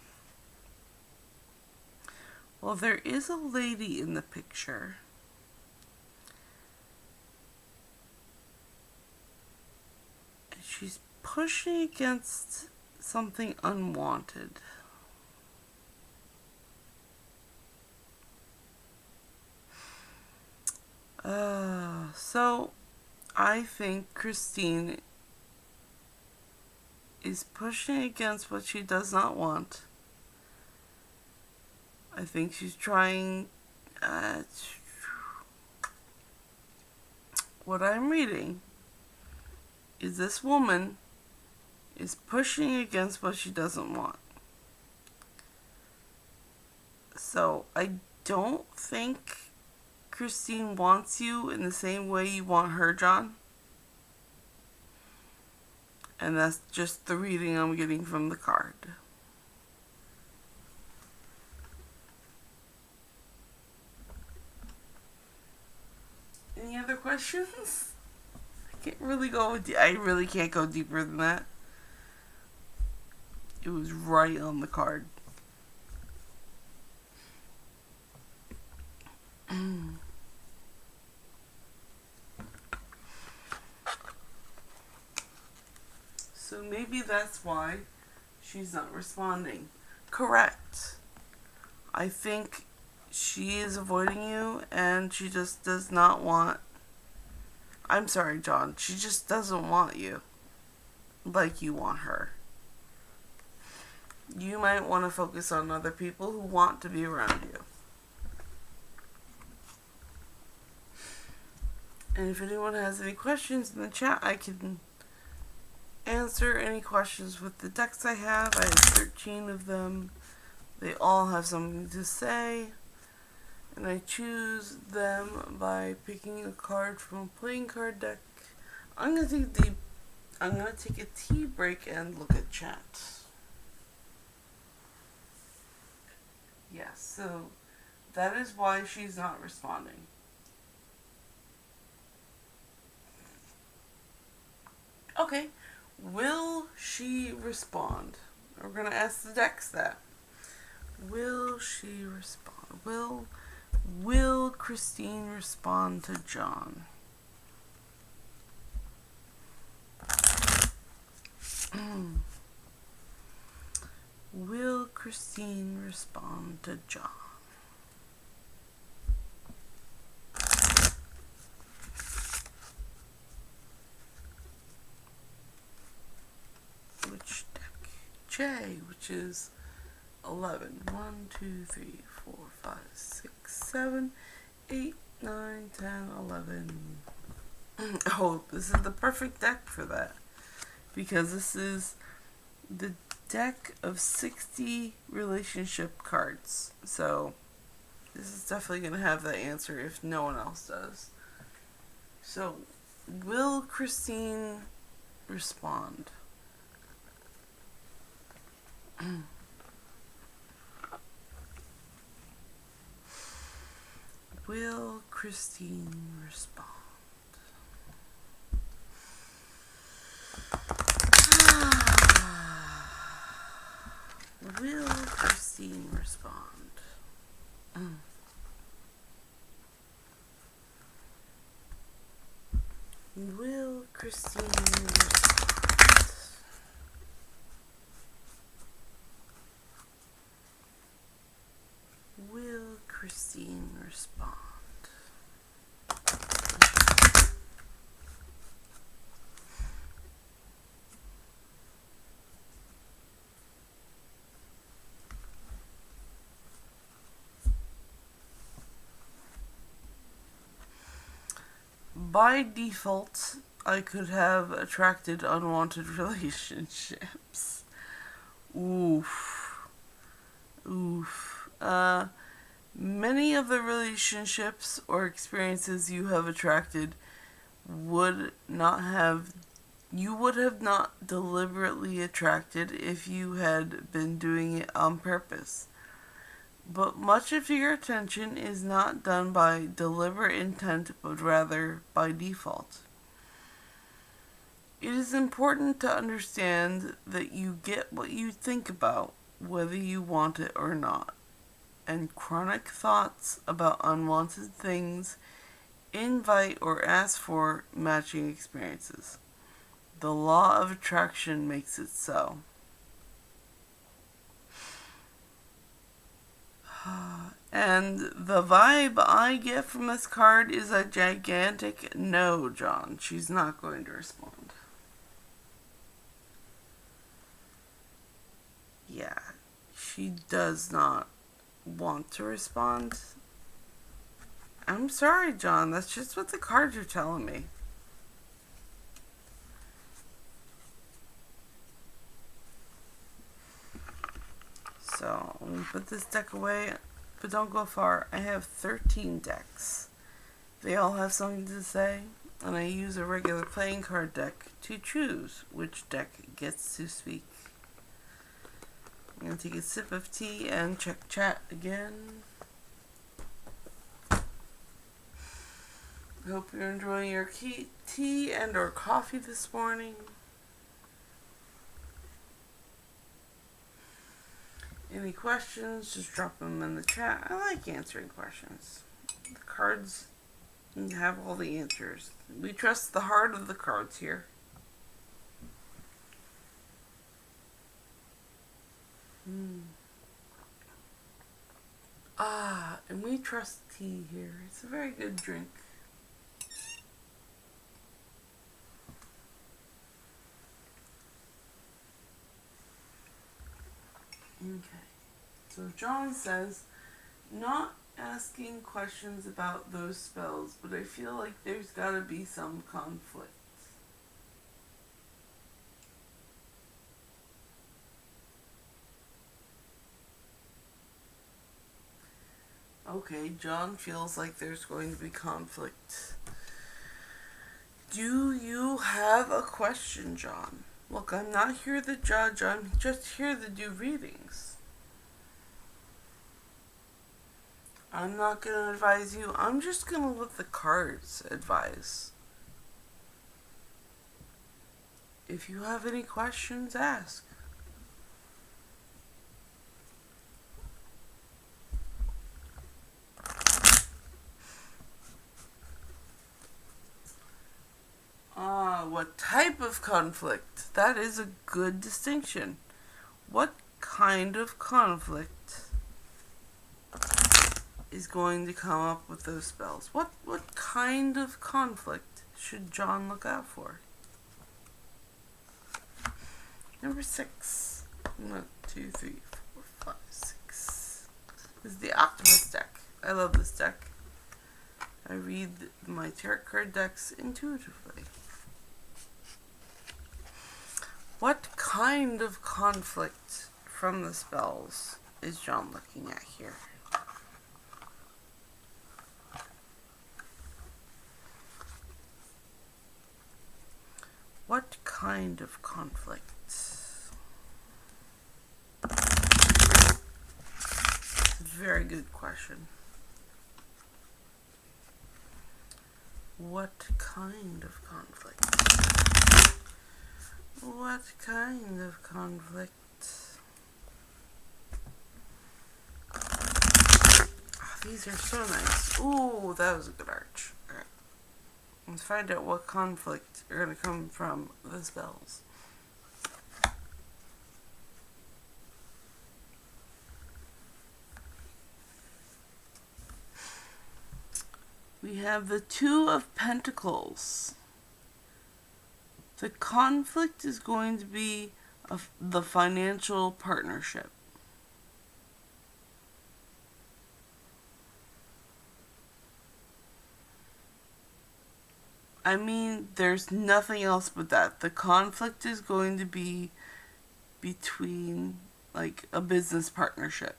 Well, there is a lady in the picture. And she's pushing against something unwanted. So I think Christine is pushing against what she does not want. I think she's trying, what I'm reading is this woman is pushing against what she doesn't want. So I don't think Christine wants you in the same way you want her, John. And that's just the reading I'm getting from the card. Any other questions? I really can't go deeper than that. It was right on the card. So maybe that's why she's not responding. Correct. I think she is avoiding you and she just does not want... I'm sorry, John. She just doesn't want you like you want her. You might want to focus on other people who want to be around you. And if anyone has any questions in the chat, I can answer any questions with the decks I have. I have 13 of them. They all have something to say. And I choose them by picking a card from a playing card deck. I'm gonna take a tea break and look at chat. Yes, so that is why she's not responding. Okay, will she respond? We're gonna ask the decks that. Will she respond? Will Christine respond to John? Will Christine respond to John? Which deck? J, which is 11. 1, 2, 3, 4, 5, 6, 7, 8, 9, 10, 11. Oh, this is the perfect deck for that. Because this is the deck of 60 relationship cards. So, this is definitely going to have that answer if no one else does. So, will Christine respond? Will Christine respond? Will Christine respond? Will Christine respond? Will Christine respond? By default, I could have attracted unwanted relationships. Oof. Many of the relationships or experiences you have attracted you would have not deliberately attracted if you had been doing it on purpose. But much of your attention is not done by deliberate intent, but rather by default. It is important to understand that you get what you think about, whether you want it or not. And chronic thoughts about unwanted things invite or ask for matching experiences. The law of attraction makes it so. And the vibe I get from this card is a gigantic no, John. She's not going to respond. Yeah, she does not want to respond. I'm sorry, John. That's just what the cards are telling me. So, let me put this deck away. but don't go far. I have 13 decks. They all have something to say, and I use a regular playing card deck to choose which deck gets to speak. I'm going to take a sip of tea and check chat again. I hope you're enjoying your tea and or coffee this morning. Any questions, just drop them in the chat. I like answering questions. The cards have all the answers. We trust the heart of the cards here. And we trust tea here. It's a very good drink. Okay. So John says, not asking questions about those spells, but I feel like there's gotta be some conflict. Okay, John feels like there's going to be conflict. Do you have a question, John? Look, I'm not here to judge, I'm just here to do readings. I'm not going to advise you, I'm just going to let the cards advise. If you have any questions, ask. What type of conflict? That is a good distinction. What kind of conflict is going to come up with those spells? What kind of conflict should John look out for? Number 6. 1, 2, 3, 4, 5, 6. This is the Octopus deck. I love this deck. I read my tarot card decks intuitively. What kind of conflict from the spells is John looking at here? What kind of conflict? Very good question. What kind of conflict? What kind of conflict? Oh, these are so nice. Ooh, that was a good arch. Alright. Let's find out what conflict are going to come from the spells. We have the Two of Pentacles. The conflict is going to be of the financial partnership. I mean, there's nothing else but that. The conflict is going to be between, like, a business partnership.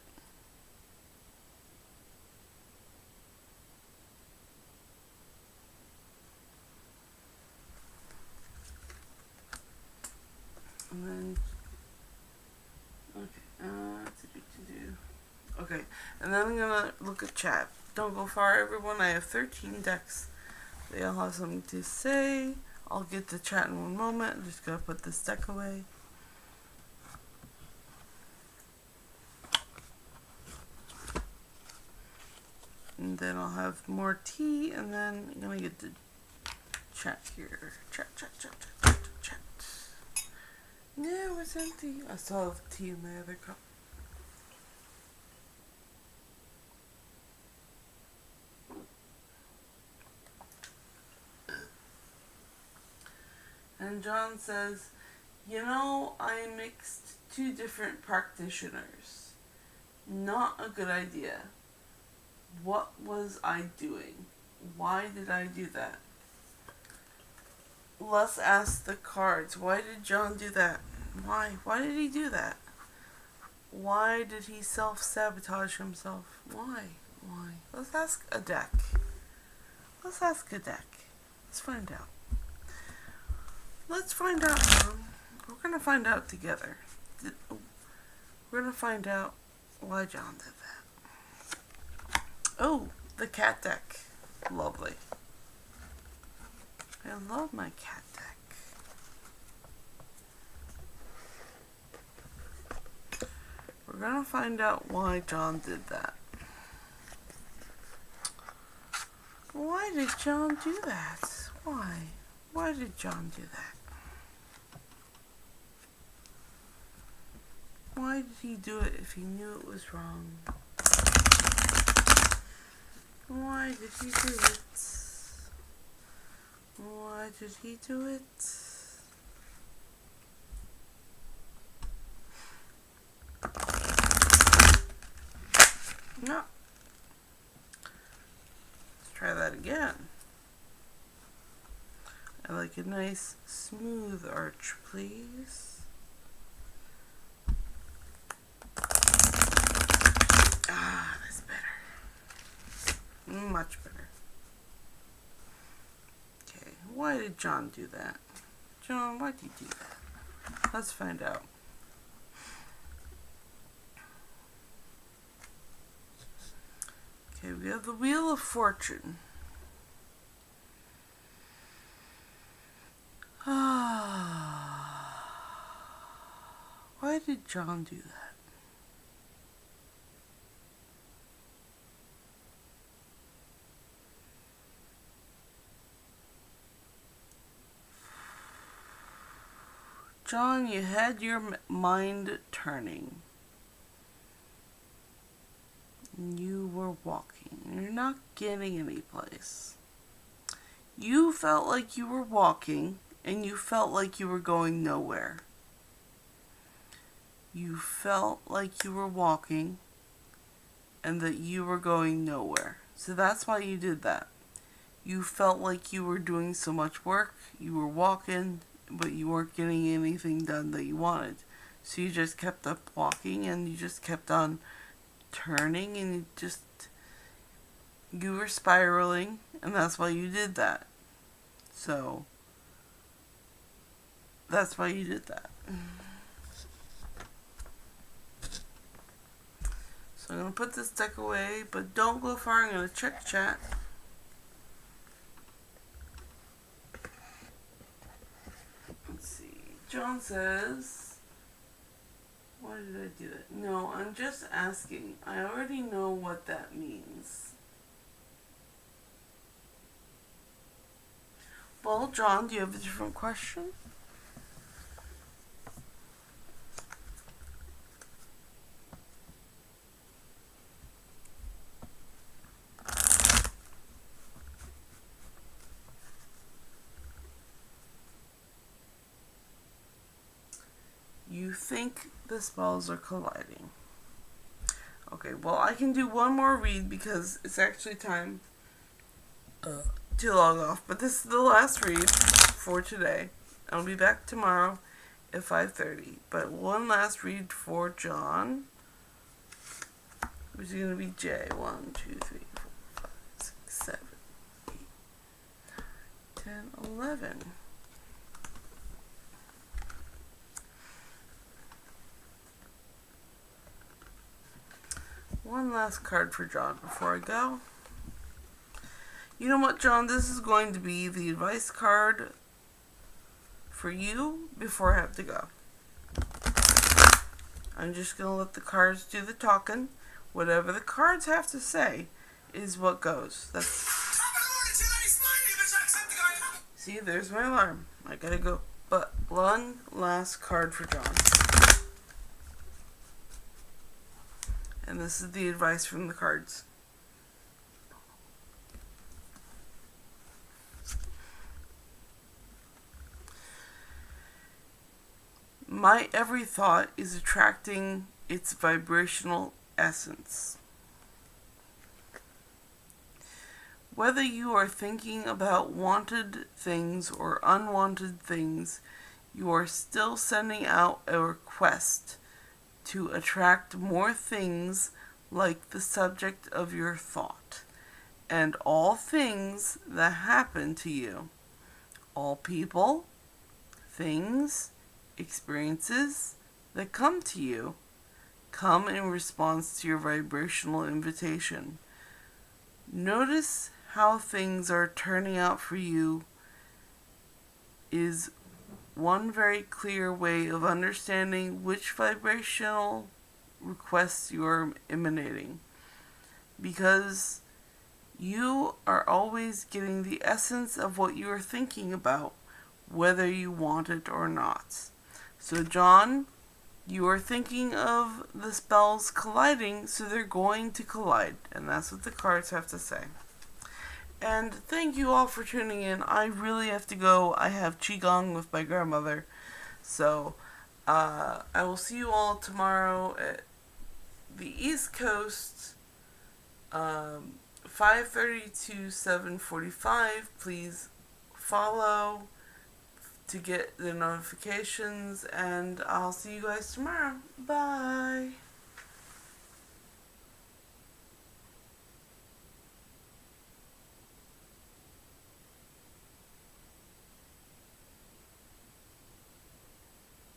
And then, okay, and then I'm gonna look at chat. Don't go far, everyone. I have 13 decks. They all have something to say. I'll get to chat in one moment. I'm just gonna put this deck away. And then I'll have more tea, and then I'm gonna get to chat here. Chat. No, it's empty. I still have tea in my other cup. And John says, you know, I mixed 2 different practitioners. Not a good idea. What was I doing? Why did I do that? Let's ask the cards. Why did John do that? Why? Why did he do that? Why did he self-sabotage himself? Why? Let's ask a deck. Let's find out. Let's find out, John. We're gonna find out together. We're gonna find out why John did that. Oh, the cat deck. Lovely. I love my cat deck. We're gonna find out why John did that. Why did John do that? Why? Why did John do that? Why did he do it if he knew it was wrong? Why did he do it? Why did he do it? No. Let's try that again. I like a nice smooth arch, please. Ah, that's better. Much better. Okay, why did John do that? John, why did you do that? Let's find out. Okay, we have the Wheel of Fortune. Why did John do that? John, you had your mind turning. You were walking. You're not getting any place. You felt like you were walking, and you felt like you were going nowhere. You felt like you were walking, and that you were going nowhere. So that's why you did that. You felt like you were doing so much work, you were walking, but you weren't getting anything done that you wanted. So you just kept up walking, and you just kept on turning, and you were spiraling, and that's why you did that. So that's why you did that. So I'm going to put this deck away, but don't go far. I'm going to check chat. Let's see. John says, why did I do that? No, I'm just asking. I already know what that means. Well, John, do you have a different question? You think the spells are colliding. Okay, well, I can do one more read because it's actually time to log off. But this is the last read for today. I'll be back tomorrow at 5:30. But one last read for John, which is going to be J. 1, 2, 3, 4, 5, 6, 7, 8, 9, 10, 11. One last card for John before I go. You know what, John? This is going to be the advice card for you before I have to go. I'm just going to let the cards do the talking. Whatever the cards have to say is what goes. See, there's my alarm. I gotta go. But one last card for John. And this is the advice from the cards. My every thought is attracting its vibrational essence. Whether you are thinking about wanted things or unwanted things, you are still sending out a request to attract more things like the subject of your thought, and all things that happen to you, all people, things, experiences that come to you, come in response to your vibrational invitation. Notice how things are turning out for you is one very clear way of understanding which vibrational requests you are emanating. Because you are always getting the essence of what you are thinking about, whether you want it or not. So, John, you are thinking of the spells colliding, so they're going to collide. And that's what the cards have to say. And thank you all for tuning in. I really have to go. I have Qigong with my grandmother. So, I will see you all tomorrow at the East Coast, 5:30 to 7:45. Please follow to get the notifications, and I'll see you guys tomorrow. Bye.